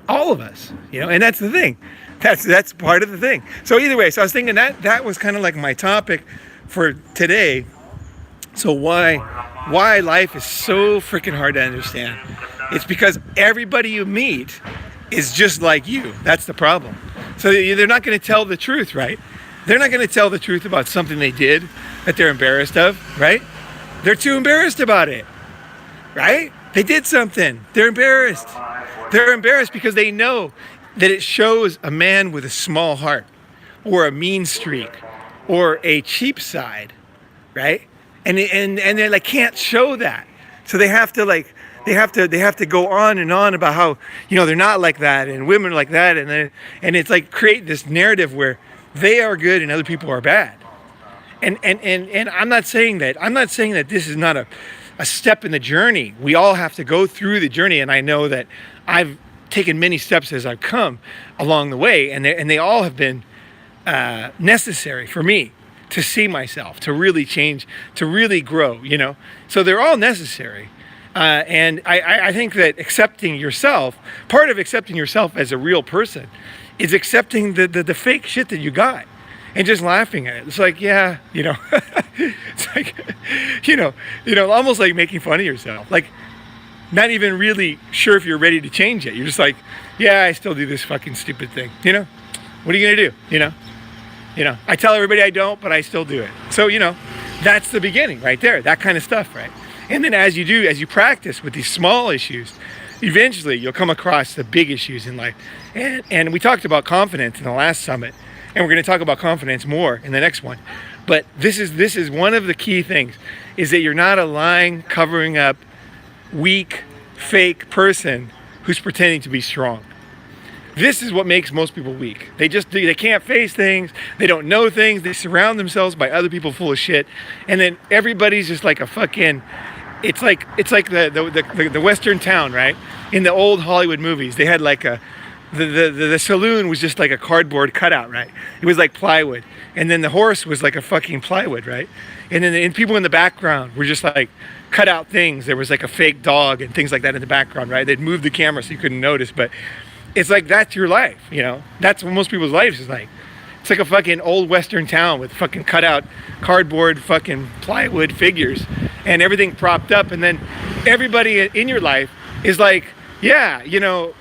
All of us, you know? And that's the thing. That's part of the thing. So either way, so I was thinking that was kind of like my topic for today. So why life is so freaking hard to understand. It's because everybody you meet is just like you. That's the problem. So they're not going to tell the truth, right? They're not going to tell the truth about something they did that they're embarrassed of, right? They're too embarrassed about it, right? They did something. They're embarrassed. They're embarrassed because they know that it shows a man with a small heart, or a mean streak, or a cheap side, right? And they like can't show that. So they have to like they have to go on and on about how, you know, they're not like that and women are like that, and it's like create this narrative where they are good and other people are bad. And I'm not saying that this is not a step in the journey. We all have to go through the journey, and I know that I've taken many steps as I've come along the way, and they all have been necessary for me to see myself, to really change, to really grow, you know. So they're all necessary. And I think that accepting yourself, part of accepting yourself as a real person, is accepting the fake shit that you got and just laughing at it. It's like, yeah, you know, it's like, you know, almost like making fun of yourself. Like, not even really sure if you're ready to change it. You're just like, yeah, I still do this fucking stupid thing. You know, what are you gonna do? You know, I tell everybody I don't, but I still do it. So, you know, that's the beginning right there, that kind of stuff, right? And then as you practice with these small issues, eventually you'll come across the big issues in life. And we talked about confidence in the last summit, and we're gonna talk about confidence more in the next one. But this is one of the key things, is that you're not a lying, covering up, weak, fake person who's pretending to be strong. This is what makes most people weak. They can't face things. They don't know things. They surround themselves by other people full of shit, and then everybody's just like a fucking. It's like the Western town, right? In the old Hollywood movies, they had like the saloon was just like a cardboard cutout, right? It was like plywood, and then the horse was like a fucking plywood, right? And then and people in the background were just like cut out things. There was like a fake dog and things like that in the background, right? They'd move the camera so you couldn't notice, but it's like that's your life, you know? That's what most people's lives is like. It's like a fucking old Western town with fucking cut out cardboard fucking plywood figures and everything propped up, and then everybody in your life is like, yeah, you know,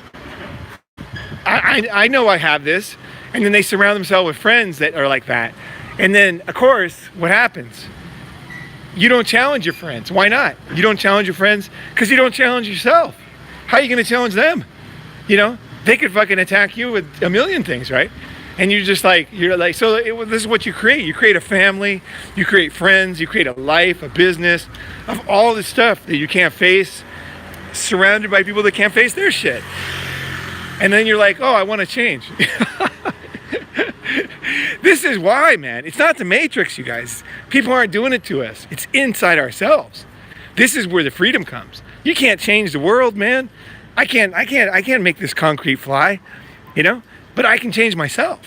I know I have this, and then they surround themselves with friends that are like that. And then, of course, what happens? You don't challenge your friends. Why not? You don't challenge your friends because you don't challenge yourself. How are you going to challenge them? You know, they could fucking attack you with a million things, right? And you're like, so this is what you create. You create a family, you create friends, you create a life, a business, of all this stuff that you can't face, surrounded by people that can't face their shit. And then you're like, oh, I want to change. This is why, man. It's not the Matrix, you guys. People aren't doing it to us. It's inside ourselves. This is where the freedom comes. You can't change the world, man. I can't make this concrete fly, you know? But I can change myself.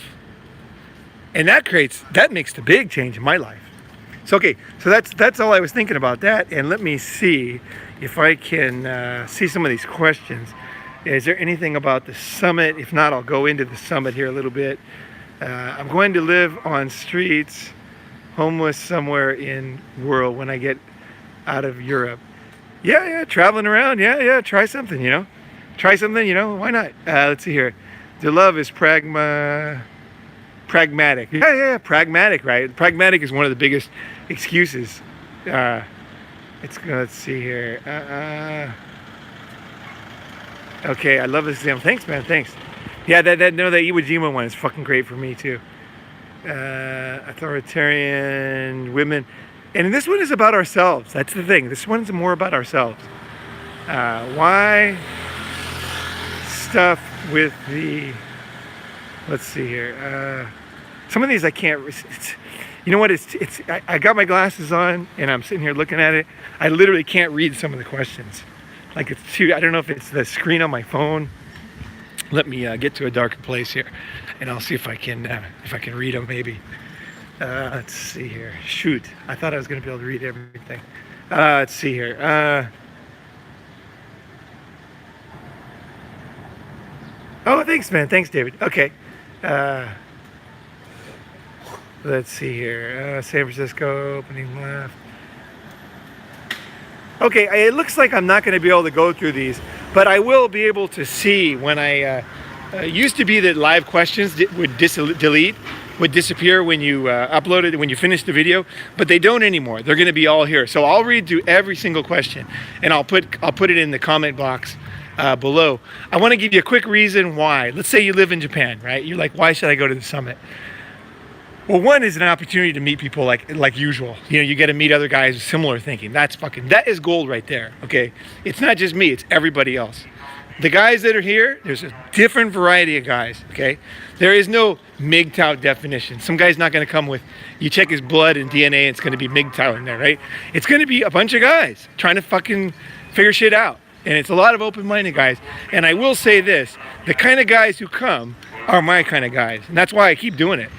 And that makes the big change in my life. So okay, so that's all I was thinking about that. And let me see if I can see some of these questions. Is there anything about the summit? If not, I'll go into the summit here a little bit. I'm going to live on streets, homeless somewhere in world when I get out of Europe. Yeah, traveling around. Yeah, try something, you know. Why not? Let's see here. Their love is pragmatic. Yeah, pragmatic, right? Pragmatic is one of the biggest excuses. Let's see here. Okay, I love this example. Thanks, man. Thanks. Yeah, that Iwo Jima one is fucking great for me too. Authoritarian women, and this one is about ourselves. That's the thing. This one's more about ourselves. Why stuff with the? Let's see here. Some of these I can't. You know what? I got my glasses on and I'm sitting here looking at it. I literally can't read some of the questions. Like it's too. I don't know if it's the screen on my phone. Let me get to a darker place here, and I'll see if I can read them maybe. Let's see here. Shoot, I thought I was going to be able to read everything. Let's see here. Oh, thanks, man. Thanks, David. Okay. Let's see here. San Francisco opening left. Okay, it looks like I'm not going to be able to go through these, but I will be able to see when I used to be that live questions would disappear when you upload it, when you finish the video, but they don't anymore. They're going to be all here. So I'll read through every single question, and I'll put it in the comment box below. I want to give you a quick reason why. Let's say you live in Japan, right? You're like, why should I go to the summit? Well, one is an opportunity to meet people like usual. You know, you get to meet other guys with similar thinking. That is gold right there, okay? It's not just me, it's everybody else. The guys that are here, there's a different variety of guys, okay? There is no MGTOW definition. Some guy's not going to come with, you check his blood and DNA, and it's going to be MGTOW in there, right? It's going to be a bunch of guys trying to fucking figure shit out. And it's a lot of open-minded guys. And I will say this, the kind of guys who come are my kind of guys. And that's why I keep doing it.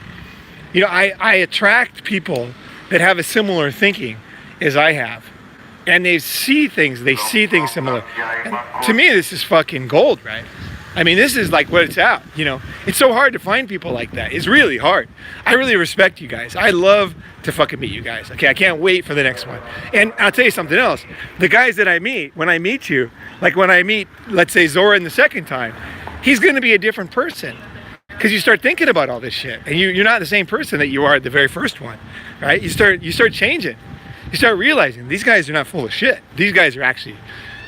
You know, I attract people that have a similar thinking as I have. And they see things similar. And to me, this is fucking gold, right? I mean, this is like what it's at, you know. It's so hard to find people like that. It's really hard. I really respect you guys. I love to fucking meet you guys. Okay, I can't wait for the next one. And I'll tell you something else. The guys that I meet, when I meet you, like when I meet, let's say, Zoran the second time, he's going to be a different person. Because you start thinking about all this shit, and you're not the same person that you are at the very first one, right? You start changing. You start realizing these guys are not full of shit. These guys are actually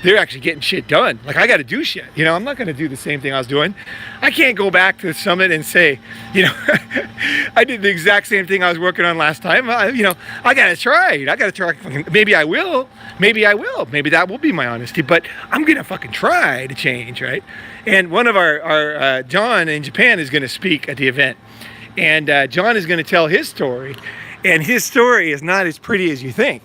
getting shit done. Like, I got to do shit. You know, I'm not going to do the same thing I was doing. I can't go back to the summit and say, you know, I did the exact same thing I was working on last time. You know, I got to try it. I got to try. Maybe I will. Maybe that will be my honesty. But I'm going to fucking try to change, right? And one of our John in Japan is going to speak at the event. And John is going to tell his story. And his story is not as pretty as you think.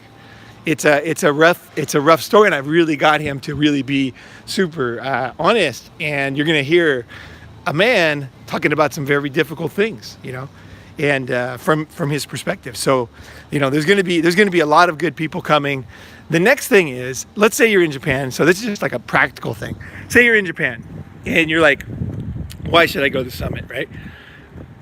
It's a rough story, and I've really got him to really be super honest. And you're going to hear a man talking about some very difficult things, you know, and from his perspective. So, you know, there's going to be a lot of good people coming. The next thing is, let's say you're in Japan. So this is just like a practical thing. Say you're in Japan, and you're like, why should I go to the summit, right?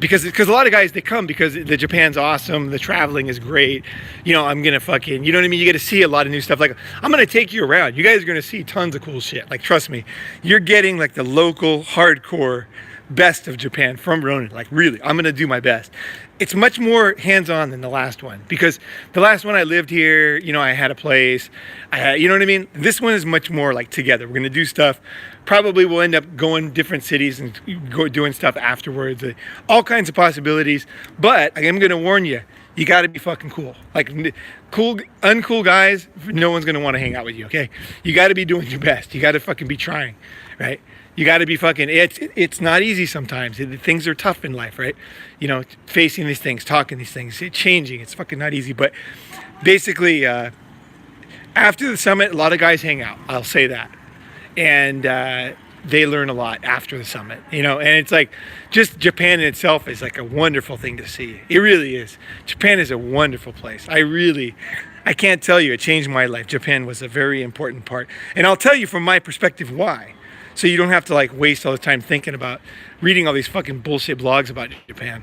Because a lot of guys, they come because the Japan's awesome, the traveling is great, you know, I'm gonna fucking, you know what I mean, you get to see a lot of new stuff. Like, I'm gonna take you around, you guys are gonna see tons of cool shit. Like, trust me, you're getting like the local hardcore best of Japan from Ronin. Like, really, I'm gonna do my best. It's much more hands-on than the last one, because the last one I lived here, you know, I had a place, you know what I mean? This one is much more like together. We're gonna do stuff. Probably we'll end up going different cities and doing stuff afterwards. All kinds of possibilities. But I'm gonna warn you, you gotta be fucking cool. Like, cool, uncool guys, no one's gonna wanna hang out with you, okay? You gotta be doing your best. You gotta fucking be trying, right? You got to be fucking, it's not easy sometimes. Things are tough in life, right? You know, facing these things, talking these things, changing, it's fucking not easy. But basically, after the summit, a lot of guys hang out. I'll say that. And they learn a lot after the summit, you know? And it's like, just Japan in itself is like a wonderful thing to see. It really is. Japan is a wonderful place. I can't tell you, it changed my life. Japan was a very important part. And I'll tell you from my perspective why. So you don't have to like waste all the time thinking about reading all these fucking bullshit blogs about Japan.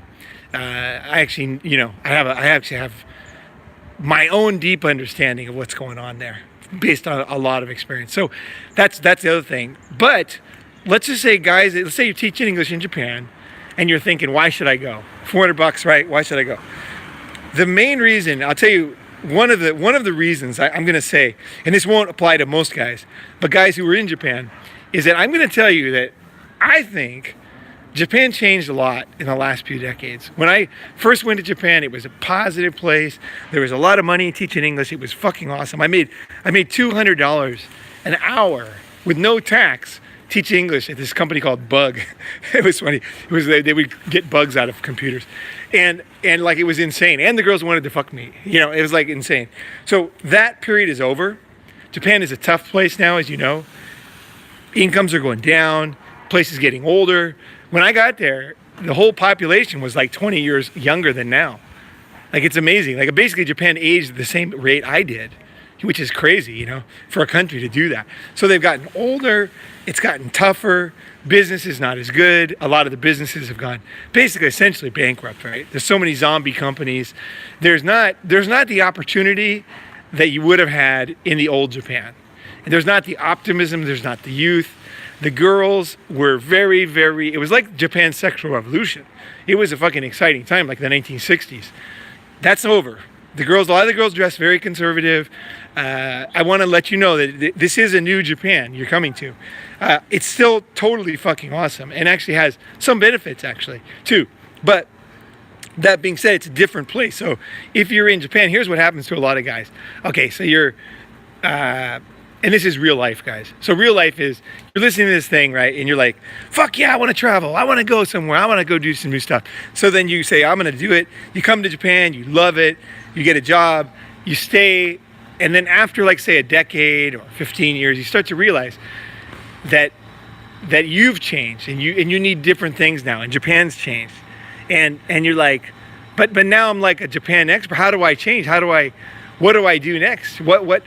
I actually, you know, I actually have my own deep understanding of what's going on there based on a lot of experience. So that's the other thing. But let's just say, guys, let's say you're teaching English in Japan and you're thinking, why should I go? $400, right? Why should I go? The main reason, I'll tell you, one of the reasons I'm going to say, and this won't apply to most guys, but guys who are in Japan, is that I'm going to tell you that I think Japan changed a lot in the last few decades. When I first went to Japan, it was a positive place. There was a lot of money teaching English. It was fucking awesome. I made $200 an hour with no tax teaching English at this company called Bug. It was funny. It was they would get bugs out of computers, and like it was insane. And the girls wanted to fuck me. You know, it was like insane. So that period is over. Japan is a tough place now, as you know. Incomes are going down. Place is getting older. When I got there, the whole population was like 20 years younger than now. Like, it's amazing. Like, basically Japan aged at the same rate I did, which is crazy, you know, for a country to do that. So they've gotten older. It's gotten tougher. Business is not as good. A lot of the businesses have gone basically essentially bankrupt, right? There's so many zombie companies. There's not the opportunity that you would have had in the old Japan. And there's not the optimism. There's not the youth. The girls were very, very, it was like Japan's sexual revolution. It was a fucking exciting time, like the 1960s. That's over. A lot of the girls dress very conservative. I want to let you know that this is a new Japan you're coming to. It's still totally fucking awesome and actually has some benefits actually too. But that being said, it's a different place. So if you're in Japan, here's what happens to a lot of guys. Okay, so you're, and this is real life, guys. So real life is, you're listening to this thing, right? And you're like, fuck yeah, I want to travel. I want to go somewhere. I want to go do some new stuff. So then you say, I'm going to do it. You come to Japan, you love it. You get a job, you stay. And then after, like, say, a decade or 15 years, you start to realize that you've changed and you need different things now. And Japan's changed. And you're like, but now I'm like a Japan expert. How do I change? What do I do next? What?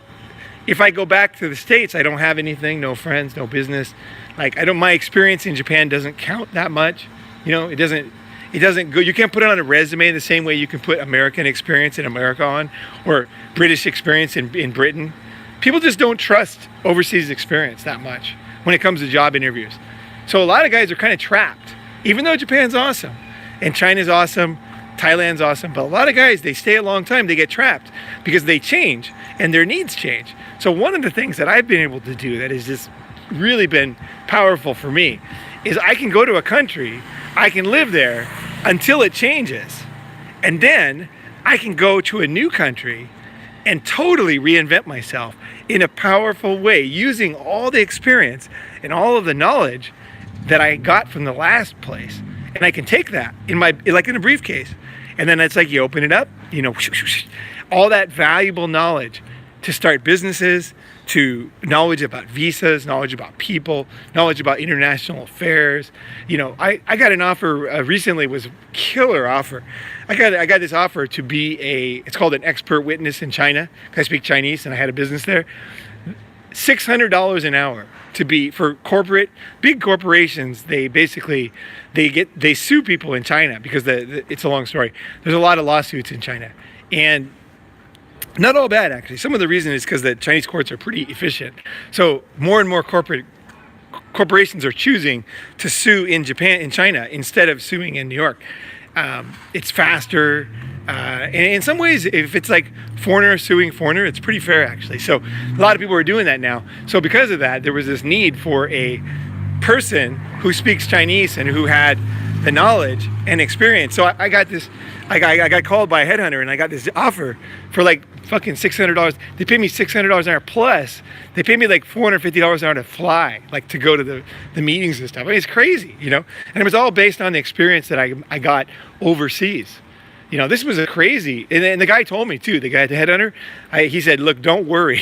If I go back to the States, I don't have anything, no friends, no business. Like, my experience in Japan doesn't count that much. You know, it doesn't go, you can't put it on a resume the same way you can put American experience in America on, or British experience in Britain. People just don't trust overseas experience that much when it comes to job interviews. So a lot of guys are kind of trapped, even though Japan's awesome and China's awesome, Thailand's awesome, but a lot of guys, they stay a long time, they get trapped because they change and their needs change. So one of the things that I've been able to do that has just really been powerful for me is I can go to a country, I can live there until it changes, and then I can go to a new country and totally reinvent myself in a powerful way using all the experience and all of the knowledge that I got from the last place. And I can take that in a briefcase. And then it's like you open it up, you know, all that valuable knowledge to start businesses, to knowledge about visas, knowledge about people, knowledge about international affairs. You know, I got an offer recently, was a killer offer. I got this offer to be it's called an expert witness in China, because I speak Chinese and I had a business there. $600 an hour to be for big corporations. They basically, they sue people in China because it's a long story. There's a lot of lawsuits in China, and not all bad actually. Some of the reason is because the Chinese courts are pretty efficient. So more and more corporations are choosing to sue in China instead of suing in New York. It's faster. And in some ways, if it's like foreigner suing foreigner, it's pretty fair actually. So a lot of people are doing that now. So because of that, there was this need for a person who speaks Chinese and who had the knowledge and experience. So I got called by a headhunter and I got this offer for like fucking $600. They paid me $600 an hour plus they paid me like $450 an hour to fly, like to go to the meetings and stuff. I mean, it's crazy, you know? And it was all based on the experience that I got overseas. You know, this was a crazy, and the guy told me too, the guy at the headhunter, he said, look, don't worry.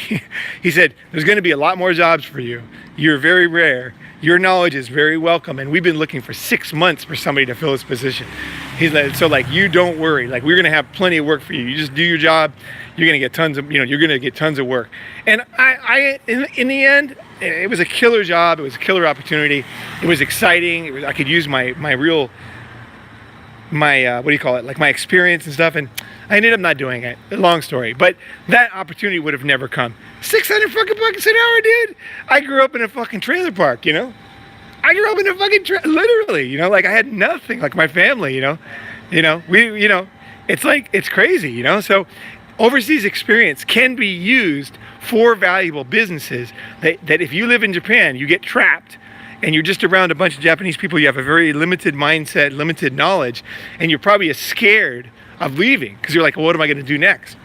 He said, there's going to be a lot more jobs for you. You're very rare. Your knowledge is very welcome. And we've been looking for 6 months for somebody to fill this position. He's like, so like, you don't worry. Like, we're going to have plenty of work for you. You just do your job. You're going to get tons of work. And in the end, it was a killer job. It was a killer opportunity. It was exciting. I could use my what do you call it, like my experience and stuff, and I ended up not doing it. Long story, but that opportunity would have never come. 600 fucking bucks an hour, dude. I grew up in a fucking trailer park, you know. I grew up in a fucking literally, you know, like I had nothing, like my family, it's like, it's crazy, so overseas experience can be used for valuable businesses that if you live in Japan, you get trapped and you're just around a bunch of Japanese people, you have a very limited mindset, limited knowledge, and you're probably scared of leaving because you're like, well, what am I going to do next?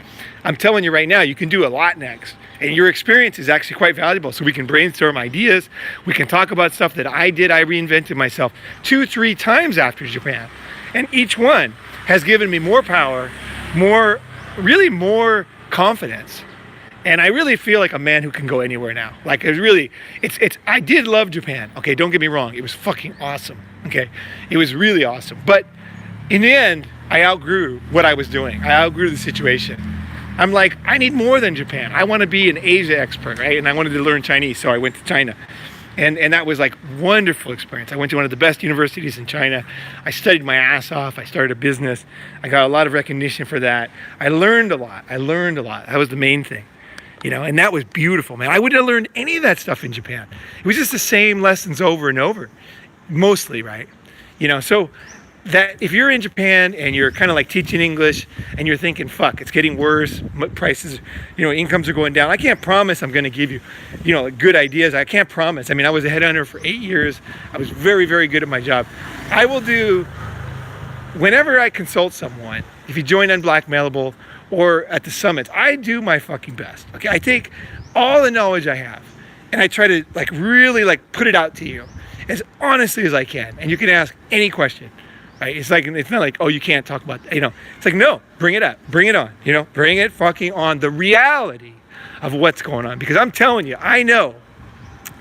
I'm telling you right now, you can do a lot next. And your experience is actually quite valuable. So we can brainstorm ideas. We can talk about stuff that I did. I reinvented myself 2-3 times after Japan. And each one has given me more power, more confidence. And I really feel like a man who can go anywhere now. Like I did love Japan. Okay, don't get me wrong. It was fucking awesome. Okay, it was really awesome. But in the end, I outgrew what I was doing. I outgrew the situation. I'm like, I need more than Japan. I want to be an Asia expert, right? And I wanted to learn Chinese, so I went to China. And that was like wonderful experience. I went to one of the best universities in China. I studied my ass off. I started a business. I got a lot of recognition for that. I learned a lot. That was the main thing, and that was beautiful, man. I wouldn't have learned any of that stuff in Japan. It was just the same lessons over and over, mostly, right? So that if you're in Japan and you're kind of like teaching English and you're thinking, fuck, it's getting worse, prices, incomes are going down. I can't promise I'm going to give you, good ideas. I can't promise. I mean, I was a headhunter for 8 years. I was very, very good at my job. I will do, whenever I consult someone, if you join Unblackmailable or at the summits, I do my fucking best. Okay, I take all the knowledge I have and I try to really put it out to you as honestly as I can. And you can ask any question. Right? It's not like, oh, you can't talk about that. It's like, no, bring it up, bring it on, bring it fucking on, the reality of what's going on. Because I'm telling you, I know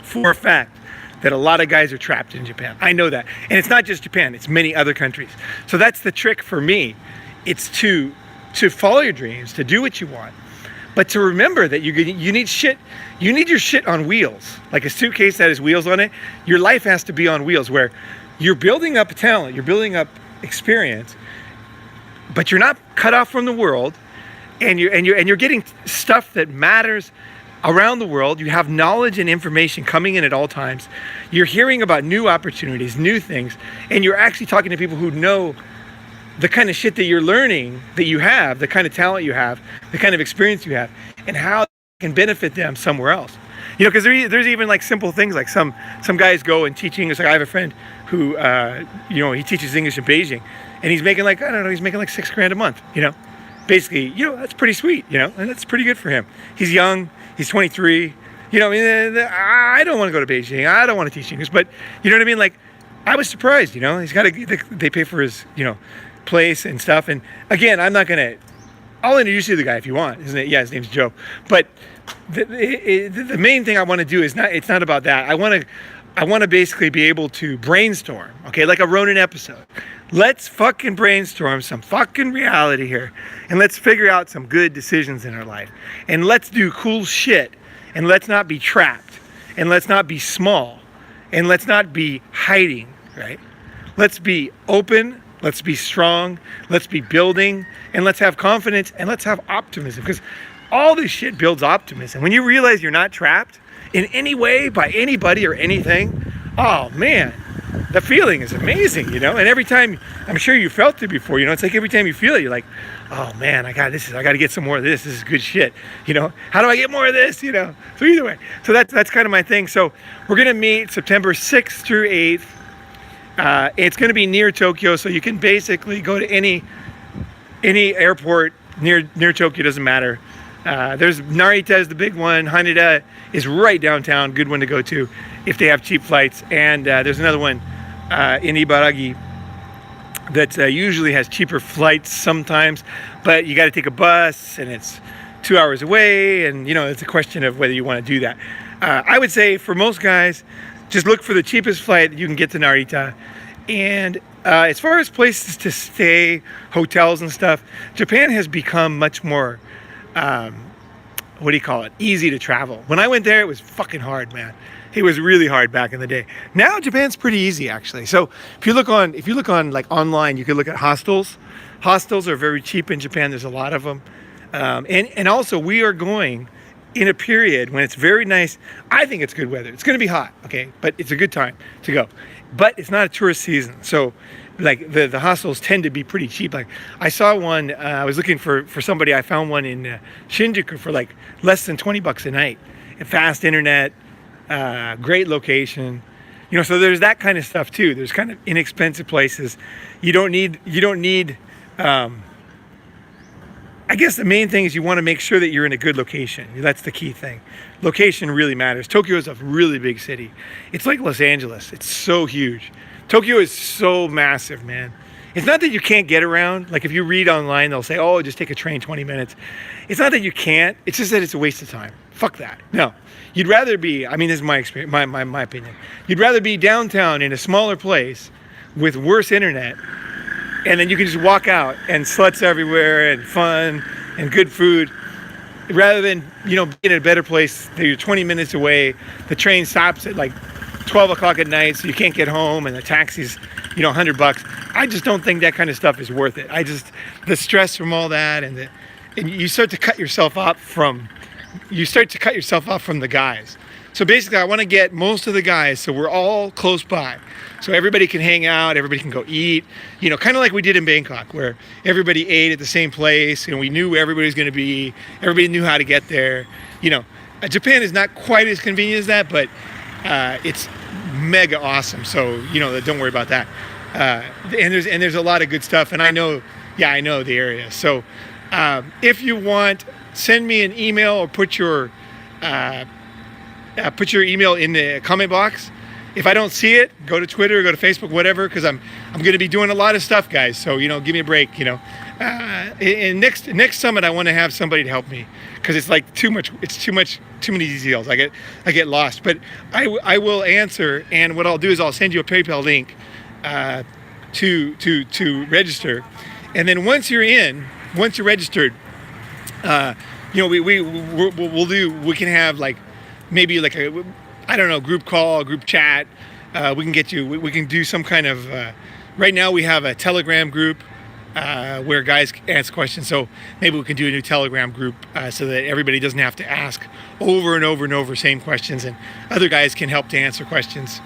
for a fact that a lot of guys are trapped in Japan. I know that. And it's not just Japan, it's many other countries. So that's the trick for me. It's to follow your dreams, to do what you want, but to remember that you need shit. You need your shit on wheels, like a suitcase that has wheels on it. Your life has to be on wheels where you're building up talent, you're building up experience, but you're not cut off from the world, and you're getting stuff that matters around the world. You have knowledge and information coming in at all times. You're hearing about new opportunities, new things, and you're actually talking to people who know the kind of shit that you're learning, that you have, the kind of talent you have, the kind of experience you have, and how it can benefit them somewhere else. Because there's even simple things like some guys go and teach English. Like I have a friend who, he teaches English in Beijing, and he's making he's making $6,000 a month. Basically, that's pretty sweet. And that's pretty good for him. He's young. He's 23. I don't want to go to Beijing. I don't want to teach English, but you know what I mean. I was surprised. He's got they pay for his place and stuff. And again, I'll introduce you to the guy if you want. Isn't it? Yeah, his name's Joe. But the main thing I want to do is it's not about that. I want to basically be able to brainstorm, okay, like a Ronin episode. Let's fucking brainstorm some fucking reality here, and let's figure out some good decisions in our life, and let's do cool shit, and let's not be trapped, and let's not be small, and let's not be hiding, right? Let's be open, let's be strong, let's be building, and let's have confidence, and let's have optimism, because all this shit builds optimism. When you realize you're not trapped in any way by anybody or anything, oh man, the feeling is amazing, And every time, I'm sure you felt it before, it's like every time you feel it, you're like, oh man, I got to get some more of this. This is good shit, How do I get more of this, So either way, so that's kind of my thing. So we're gonna meet September 6th through 8th. It's gonna be near Tokyo, so you can basically go to any airport near Tokyo, doesn't matter. There's Narita is the big one. Haneda is right downtown, good one to go to if they have cheap flights. And there's another one in Ibaraki that usually has cheaper flights sometimes, but you got to take a bus and it's 2 hours away, and it's a question of whether you want to do that. I would say for most guys, just look for the cheapest flight that you can get to Narita. And as far as places to stay, hotels and stuff, Japan has become much more easy to travel. When I went there, it was fucking hard, man. It was really hard back in the day. Now Japan's pretty easy, actually. So if you look on online, you can look at hostels. Hostels are very cheap in Japan. There's a lot of them. And also we are going in a period when it's very nice. I think it's good weather. It's going to be hot, okay, but it's a good time to go. But it's not a tourist season, so like the hostels tend to be pretty cheap. Like I saw one, I was looking for somebody. I found one in Shinjuku for like less than $20 a night. Fast internet, great location. So there's that kind of stuff too. There's kind of inexpensive places. You don't need. I guess the main thing is you want to make sure that you're in a good location. That's the key thing. Location really matters. Tokyo is a really big city. It's like Los Angeles. It's so huge. Tokyo is so massive, man. It's not that you can't get around. Like if you read online, they'll say, oh, just take a train 20 minutes. It's not that you can't. It's just that it's a waste of time. Fuck that. No. You'd rather be, I mean, this is my experience, my opinion. You'd rather be downtown in a smaller place with worse internet, and then you can just walk out and sluts everywhere and fun and good food, rather than, being in a better place that you're 20 minutes away. The train stops at like 12 o'clock at night, so you can't get home, and the taxi's, $100. I just don't think that kind of stuff is worth it. The stress from all that, and you start to cut yourself off from the guys. So basically, I want to get most of the guys so we're all close by. So everybody can hang out, everybody can go eat, kind of like we did in Bangkok, where everybody ate at the same place, and we knew where everybody was going to be, everybody knew how to get there. Japan is not quite as convenient as that, but it's mega awesome. So, don't worry about that. And there's a lot of good stuff, and I know the area. So if you want, send me an email or put your email in the comment box. If I don't see it, go to Twitter, go to Facebook, whatever, because I'm going to be doing a lot of stuff, guys. So, give me a break, And next summit, I want to have somebody to help me, because it's like too many details. I get lost. But I will answer, and what I'll do is I'll send you a PayPal link to register. And then once you're registered, we can have like maybe like a, I don't know, group call, group chat. We can do some kind of, right now we have a Telegram group where guys ask questions. So maybe we can do a new Telegram group so that everybody doesn't have to ask over and over and over same questions, and other guys can help to answer questions,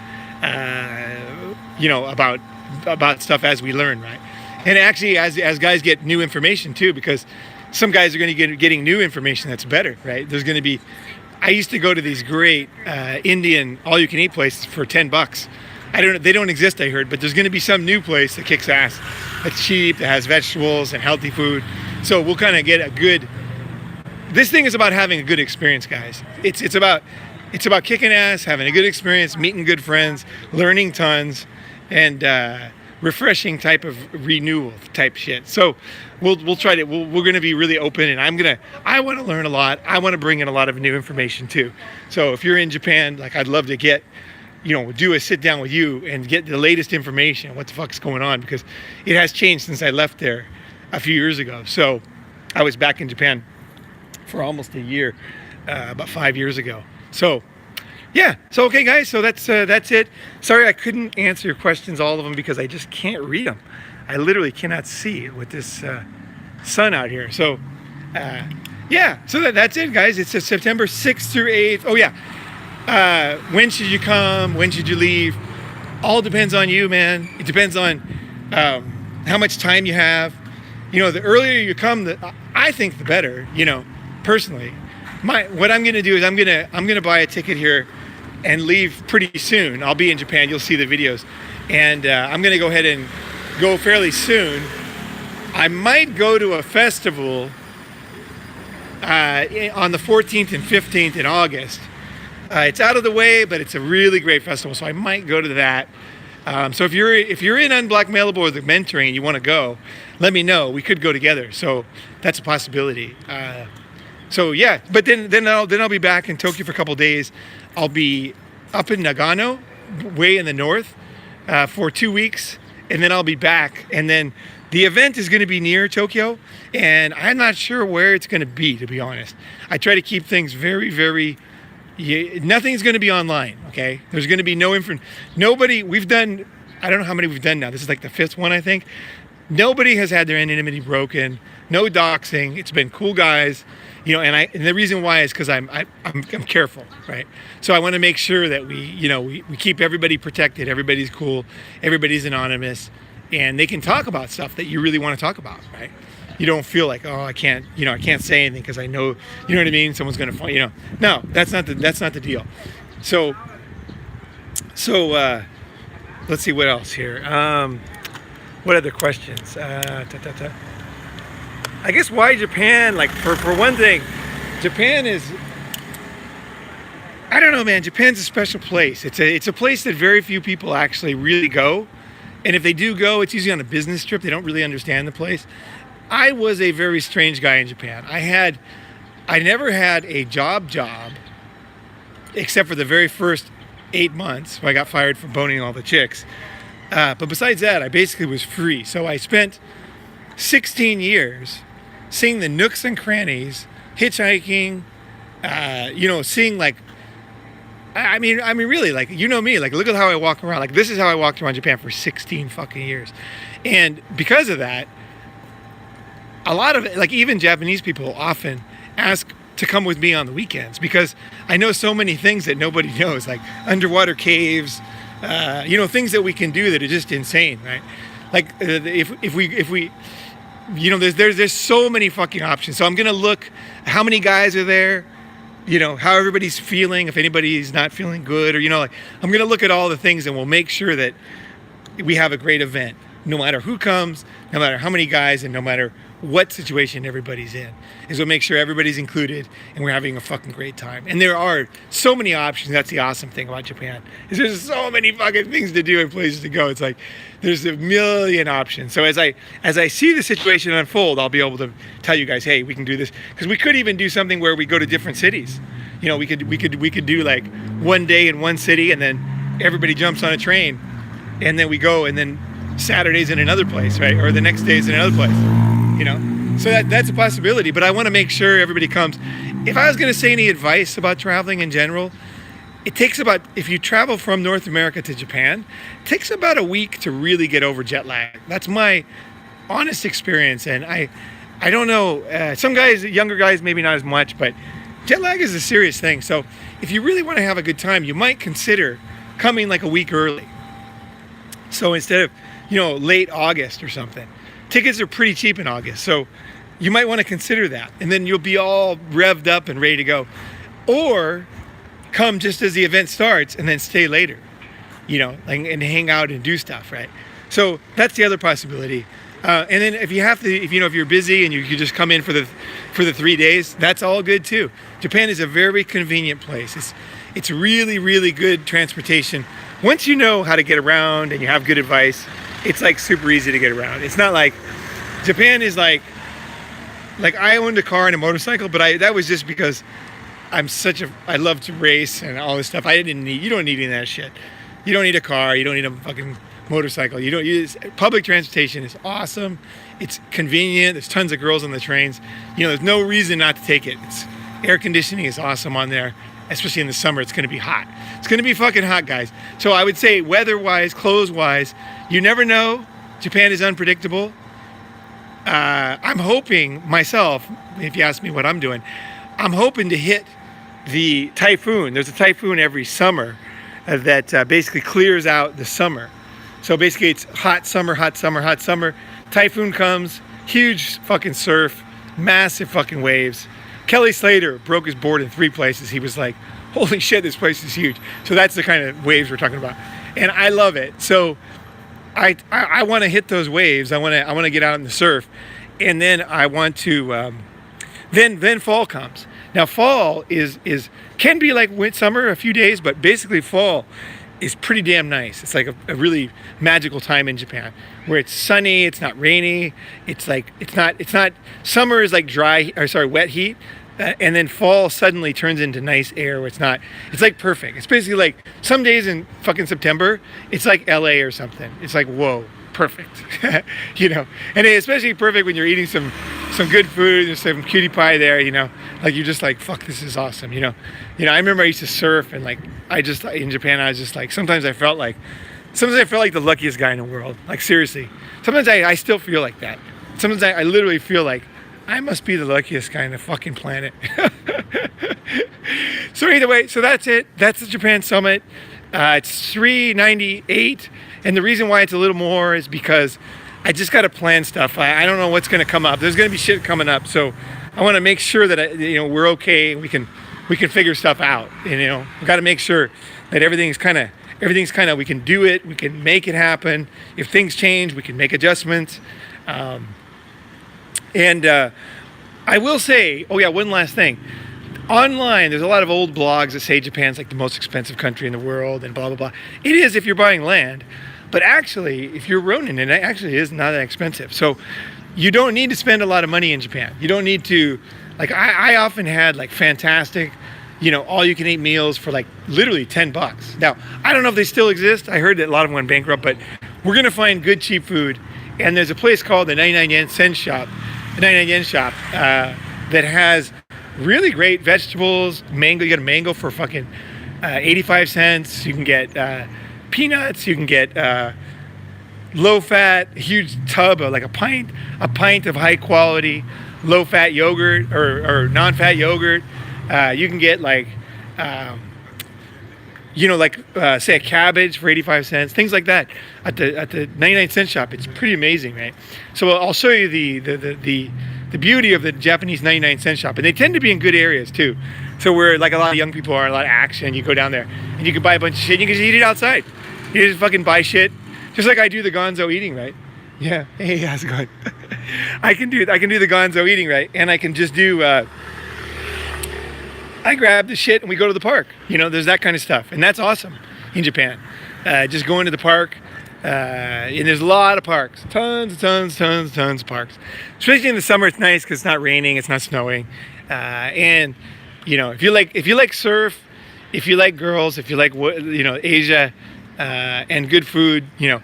about stuff as we learn, right? And actually, as guys get new information too, because some guys are going to getting new information that's better, right? There's going to be, I used to go to these great Indian all-you-can-eat places for $10. They don't exist, I heard, but there's going to be some new place that kicks ass, that's cheap, that has vegetables and healthy food. So we'll kind of get a good. This thing is about having a good experience, guys. It's about kicking ass, having a good experience, meeting good friends, learning tons, and refreshing type of renewal type shit. So we'll try to. We're going to be really open, and I want to learn a lot. I want to bring in a lot of new information too. So if you're in Japan, like I'd love to get, do a sit down with you and get the latest information, what the fuck's going on, because it has changed since I left there a few years ago. So I was back in Japan for almost a year, about 5 years ago. So yeah, so okay guys, so that's it. Sorry I couldn't answer your questions, all of them, because I just can't read them. I literally cannot see with this sun out here. So yeah, so that's it, guys. It's September 6th through 8th. Oh yeah. When should you come? When should you leave? All depends on you, man. It depends on how much time you have. The earlier you come, I think the better. Personally, what I'm gonna do is I'm gonna buy a ticket here and leave pretty soon. I'll be in Japan. You'll see the videos, and I'm gonna go ahead and go fairly soon. I might go to a festival on the 14th and 15th in August. It's out of the way, but it's a really great festival, so I might go to that. So if you're in Unblackmailable or the mentoring and you want to go, let me know. We could go together. So that's a possibility. So yeah, but then I'll be back in Tokyo for a couple of days. I'll be up in Nagano, way in the north, for 2 weeks, and then I'll be back. And then the event is going to be near Tokyo, and I'm not sure where it's going to be, to be honest. I try to keep things very, very. Nothing's going to be online, okay? There's going to be nobody, we've done, I don't know how many we've done now. This is like the 5th one, I think. Nobody has had their anonymity broken. no doxing. It's been cool guys, and the reason why is because I'm careful, right? So I want to make sure that we keep everybody protected, everybody's cool, everybody's anonymous, and they can talk about stuff that you really want to talk about, right? You don't feel like, oh, I can't say anything because I know, you know what I mean? Someone's going to find, No, that's not the deal. So let's see what else here. What other questions? I guess why Japan? Like for one thing, Japan is, I don't know, man. Japan's a special place. It's a place that very few people actually really go, and if they do go, it's usually on a business trip. They don't really understand the place. I was a very strange guy in Japan. I never had a job, except for the very first 8 months when I got fired for boning all the chicks. But besides that, I basically was free. So I spent 16 years seeing the nooks and crannies, hitchhiking, seeing like, I mean, really, like, you know me, like, look at how I walk around. Like, this is how I walked around Japan for 16 fucking years. And because of that, a lot of it, like, even Japanese people often ask to come with me on the weekends because I know so many things that nobody knows, like underwater caves, things that we can do that are just insane, right? Like if we there's so many fucking options. So I'm gonna look how many guys are there, how everybody's feeling, if anybody's not feeling good, or I'm gonna look at all the things and we'll make sure that we have a great event, no matter who comes, no matter how many guys, and no matter what situation everybody's in, is we'll make sure everybody's included and we're having a fucking great time. And there are so many options. That's the awesome thing about Japan, is there's so many fucking things to do and places to go. It's like there's a million options. So as I see the situation unfold, I'll be able to tell you guys, hey, we can do this, because we could even do something where we go to different cities. We could do like one day in one city, and then everybody jumps on a train, and then we go, and then Saturday's in another place, right? Or the next day's in another place. So that's a possibility, but I want to make sure everybody comes. If I was going to say any advice about traveling in general, it takes if you travel from North America to Japan, it takes about a week to really get over jet lag. That's my honest experience, and I don't know, some guys, younger guys, maybe not as much, but jet lag is a serious thing. So if you really want to have a good time, you might consider coming like a week early. So instead of, late August or something. Tickets are pretty cheap in August, so you might want to consider that. And then you'll be all revved up and ready to go. Or come just as the event starts and then stay later, and hang out and do stuff, right? So that's the other possibility. And then if you're busy and you just come in for the 3 days, that's all good too. Japan is a very convenient place. It's really, really good transportation. Once you know how to get around and you have good advice, it's like super easy to get around. It's not like Japan is like I owned a car and a motorcycle, but that was just because I love to race and all this stuff. You don't need any of that shit. You don't need a car. You don't need a fucking motorcycle. Public transportation is awesome. It's convenient. There's tons of girls on the trains. There's no reason not to take it. Air conditioning is awesome on there. Especially in the summer, it's going to be hot. It's going to be fucking hot, guys. So I would say weather-wise, clothes-wise, you never know. Japan is unpredictable. I'm hoping myself, if you ask me what I'm doing, I'm hoping to hit the typhoon. There's a typhoon every summer that basically clears out the summer. So basically it's hot summer, hot summer, hot summer. Typhoon comes, huge fucking surf, massive fucking waves. Kelly Slater broke his board in 3 places. He was like, holy shit, this place is huge. So that's the kind of waves we're talking about. And I love it. So I want to hit those waves. I want to get out in the surf. And then I want to, then fall comes. Now fall can be like summer, a few days, but basically fall is pretty damn nice. It's like a really magical time in Japan where it's sunny, it's not rainy, it's not summer is like wet heat, and then fall suddenly turns into nice air where it's like perfect. It's basically like some days in fucking September, it's like LA or something. It's like, whoa, perfect. And it's especially perfect when you're eating some good food, there's some cutie pie there, like you're just like, fuck, this is awesome. I remember I used to surf, and like in Japan I was just like, sometimes I felt like the luckiest guy in the world. Like seriously, sometimes I still feel like that. Sometimes I literally feel like I must be the luckiest guy on the fucking planet. So either way, so that's it. That's the Japan Summit. It's $398, and the reason why it's a little more is because I just got to plan stuff. I don't know what's going to come up. There's going to be shit coming up, so I want to make sure that we're okay and we can figure stuff out. We got to make sure that everything's kind of we can do it, we can make it happen. If things change, we can make adjustments. And I will say, oh yeah, one last thing. Online, there's a lot of old blogs that say Japan's like the most expensive country in the world and blah, blah, blah. It is if you're buying land, but actually, if you're Ronin, it actually is not that expensive. So you don't need to spend a lot of money in Japan. You don't need to, like I often had like fantastic, all you can eat meals for like literally $10. Now, I don't know if they still exist. I heard that a lot of them went bankrupt, but we're going to find good, cheap food. And there's a place called the 99 yen shop, that has really great vegetables, mango. You get a mango for fucking 85 cents. You can get peanuts. You can get low-fat, huge tub of like a pint of high-quality, low-fat yogurt or non-fat yogurt. You can get like, say a cabbage for 85 cents, things like that at the 99 shop. It's pretty amazing, right? So I'll show you the beauty of the Japanese 99 shop, and they tend to be in good areas too. So where like a lot of young people are, a lot of action, you go down there and you can buy a bunch of shit. And you can just eat it outside. You just fucking buy shit, just like I do the gonzo eating, right? Yeah. Hey, how's it going? I can do the gonzo eating, right? And I can just do. I grab the shit and we go to the park. There's that kind of stuff, and that's awesome in Japan. Just going to the park. And there's a lot of parks, tons of parks. Especially in the summer, it's nice because it's not raining, it's not snowing, and if you like surf, if you like girls, if you like Asia, and good food, I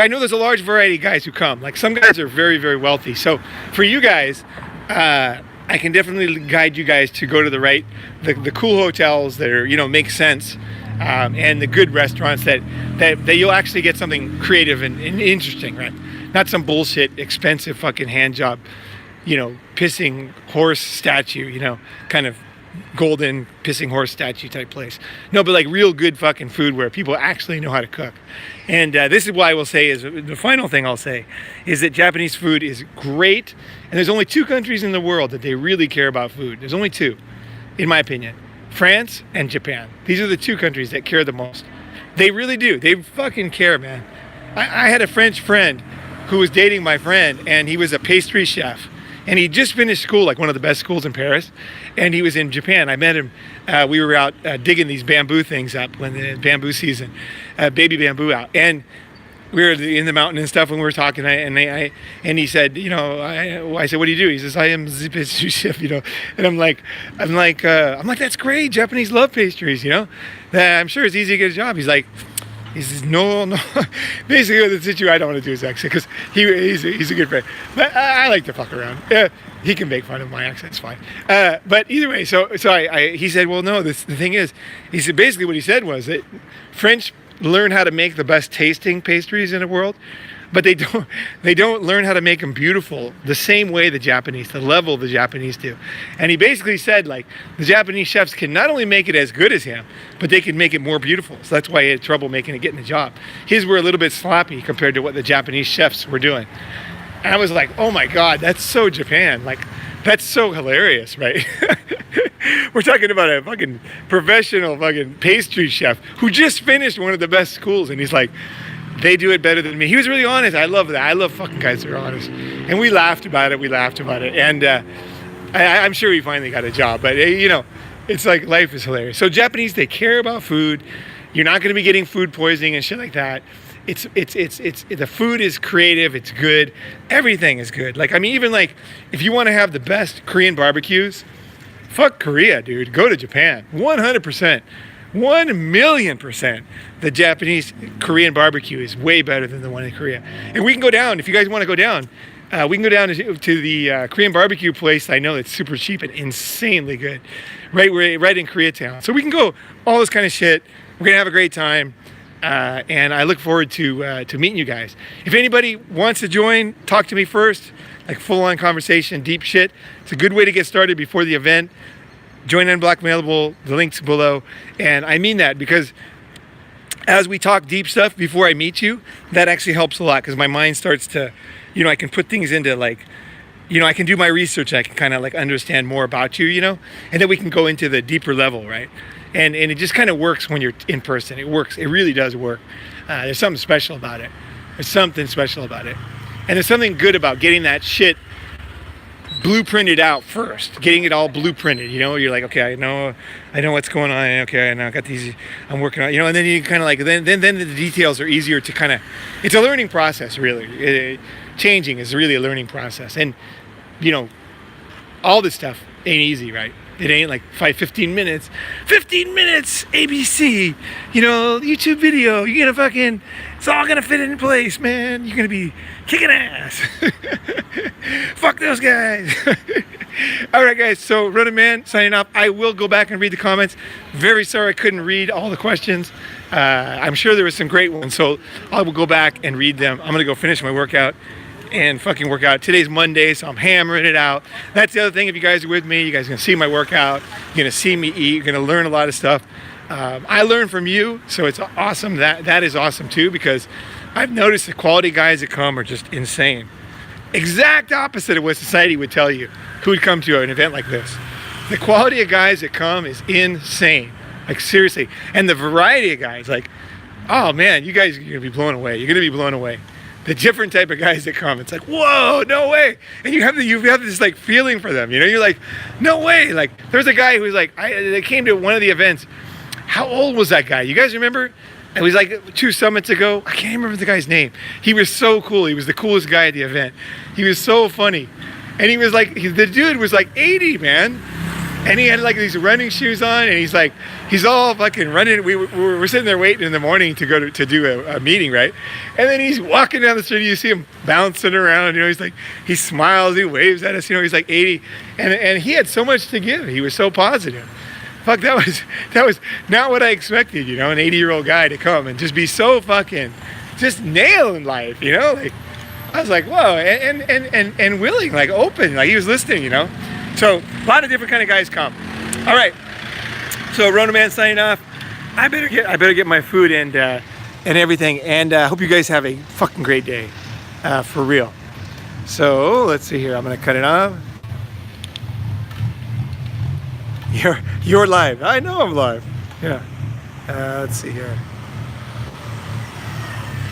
know there's a large variety of guys who come. Like some guys are very, very wealthy. So for you guys, I can definitely guide you guys to go to the cool hotels that are make sense. And the good restaurants that you'll actually get something creative and interesting, right? Not some bullshit, expensive fucking hand job, pissing horse statue, kind of golden pissing horse statue type place. No, but like real good fucking food where people actually know how to cook. And this is why I will say is the final thing I'll say is that Japanese food is great. And there's only 2 countries in the world that they really care about food. There's only 2, in my opinion. France and Japan. These are the 2 countries that care the most. They really do. They fucking care, man. I had a French friend who was dating my friend, and he was a pastry chef. And he just finished school, like one of the best schools in Paris. And he was in Japan. I met him. We were out digging these bamboo things up when the bamboo season, baby bamboo out. And we were in the mountain and stuff when we were talking, and he said, I said, what do you do? He says, I am the pastry chef, and I'm like, that's great. Japanese love pastries, I'm sure it's easy to get a job. He says, no. Basically, the situation I don't want to do his accent because he's a good friend, but I like to fuck around. He can make fun of my accent, it's fine. But either way, so he said, well, no, the thing is, he said basically what he said was that French learn how to make the best tasting pastries in the world, but they don't learn how to make them beautiful the same way the level the Japanese do. And he basically said, like, the Japanese chefs can not only make it as good as him, but they can make it more beautiful. So that's why he had trouble getting the job. His were a little bit sloppy compared to what the Japanese chefs were doing. And I was like, oh my God, that's so Japan. Like, that's so hilarious, right? We're talking about a fucking professional fucking pastry chef who just finished one of the best schools, and he's like, they do it better than me. He was really honest. I love that. I love fucking guys that are honest. And we laughed about it. And I'm sure he finally got a job. But, it's like life is hilarious. So Japanese, they care about food. You're not going to be getting food poisoning and shit like that. It's the food is creative. It's good. Everything is good. Like, I mean, even like if you want to have the best Korean barbecues, fuck Korea, dude. Go to Japan. 100%. 1,000,000%. The Japanese Korean barbecue is way better than the one in Korea. And we can go down, if you guys want to go down, we can go down to the Korean barbecue place. I know it's super cheap and insanely good. Right in Koreatown. So we can go all this kind of shit. We're going to have a great time. And I look forward to meeting you guys. If anybody wants to join, talk to me first. like full-on conversation, deep shit. It's a good way to get started before the event. Join Unblackmailable, the link's below. And I mean that because as we talk deep stuff before I meet you, that actually helps a lot because my mind starts to, you know, I can put things into like, you know, I can do my research. I can kind of like understand more about you, you know, and then we can go into the deeper level, right? And it just kind of works when you're in person. It works. It really does work. There's something special about it. There's something special about it. And there's something good about getting that shit blueprinted out first, getting it all blueprinted, you know, you're like, okay, I know what's going on. Okay, I know I got these, I'm working on, you know, and then you kind of like, then the details are easier to kind of, it's a learning process, really. Changing is really a learning process. And, you know, all this stuff ain't easy, right? It ain't like 15 minutes, ABC, you know, YouTube video, you're gonna fucking, it's all gonna fit in place, man. You're gonna be kicking ass. Fuck those guys. All right, guys, so Running Man signing off. I will go back and read the comments. Very sorry I couldn't read all the questions. I'm sure there were some great ones, so I will go back and read them. I'm gonna go finish my workout and fucking work out. Today's Monday, so I'm hammering it out. That's the other thing. If you guys are with me, you guys are gonna see my workout. You're gonna see me eat. You're gonna learn a lot of stuff. I learn from you, so it's awesome. That is awesome too, because I've noticed the quality guys that come are just insane. Exact opposite of what society would tell you who would come to an event like this. The quality of guys that come is insane. Like seriously. And the variety of guys, like, oh man, you guys are gonna be blown away. You're gonna be blown away. The different type of guys that come, it's like, whoa, no way. And you have this like feeling for them, you know, you're like, no way. Like there's a guy who's like, they came to one of the events. How old was that guy? You guys remember? It was like 2 summits ago. I can't remember the guy's name. He was so cool. He was the coolest guy at the event. He was so funny. And he was like, the dude was like 80, man. And he had like these running shoes on, and he's like, he's all fucking running. We're sitting there waiting in the morning to go to do a meeting, right? And then he's walking down the street. You see him bouncing around. You know, he's like, he smiles, he waves at us. You know, he's like 80, and he had so much to give. He was so positive. Fuck, that was not what I expected. You know, an 80-year-old guy to come and just be so fucking, just nailing life. You know, like I was like, whoa, and willing, like open, like he was listening. You know. So a lot of different kind of guys come. All right. So Running Man signing off. I better get my food and everything. And hope you guys have a fucking great day, for real. So let's see here. I'm gonna cut it off. You're live. I know I'm live. Yeah. Let's see here.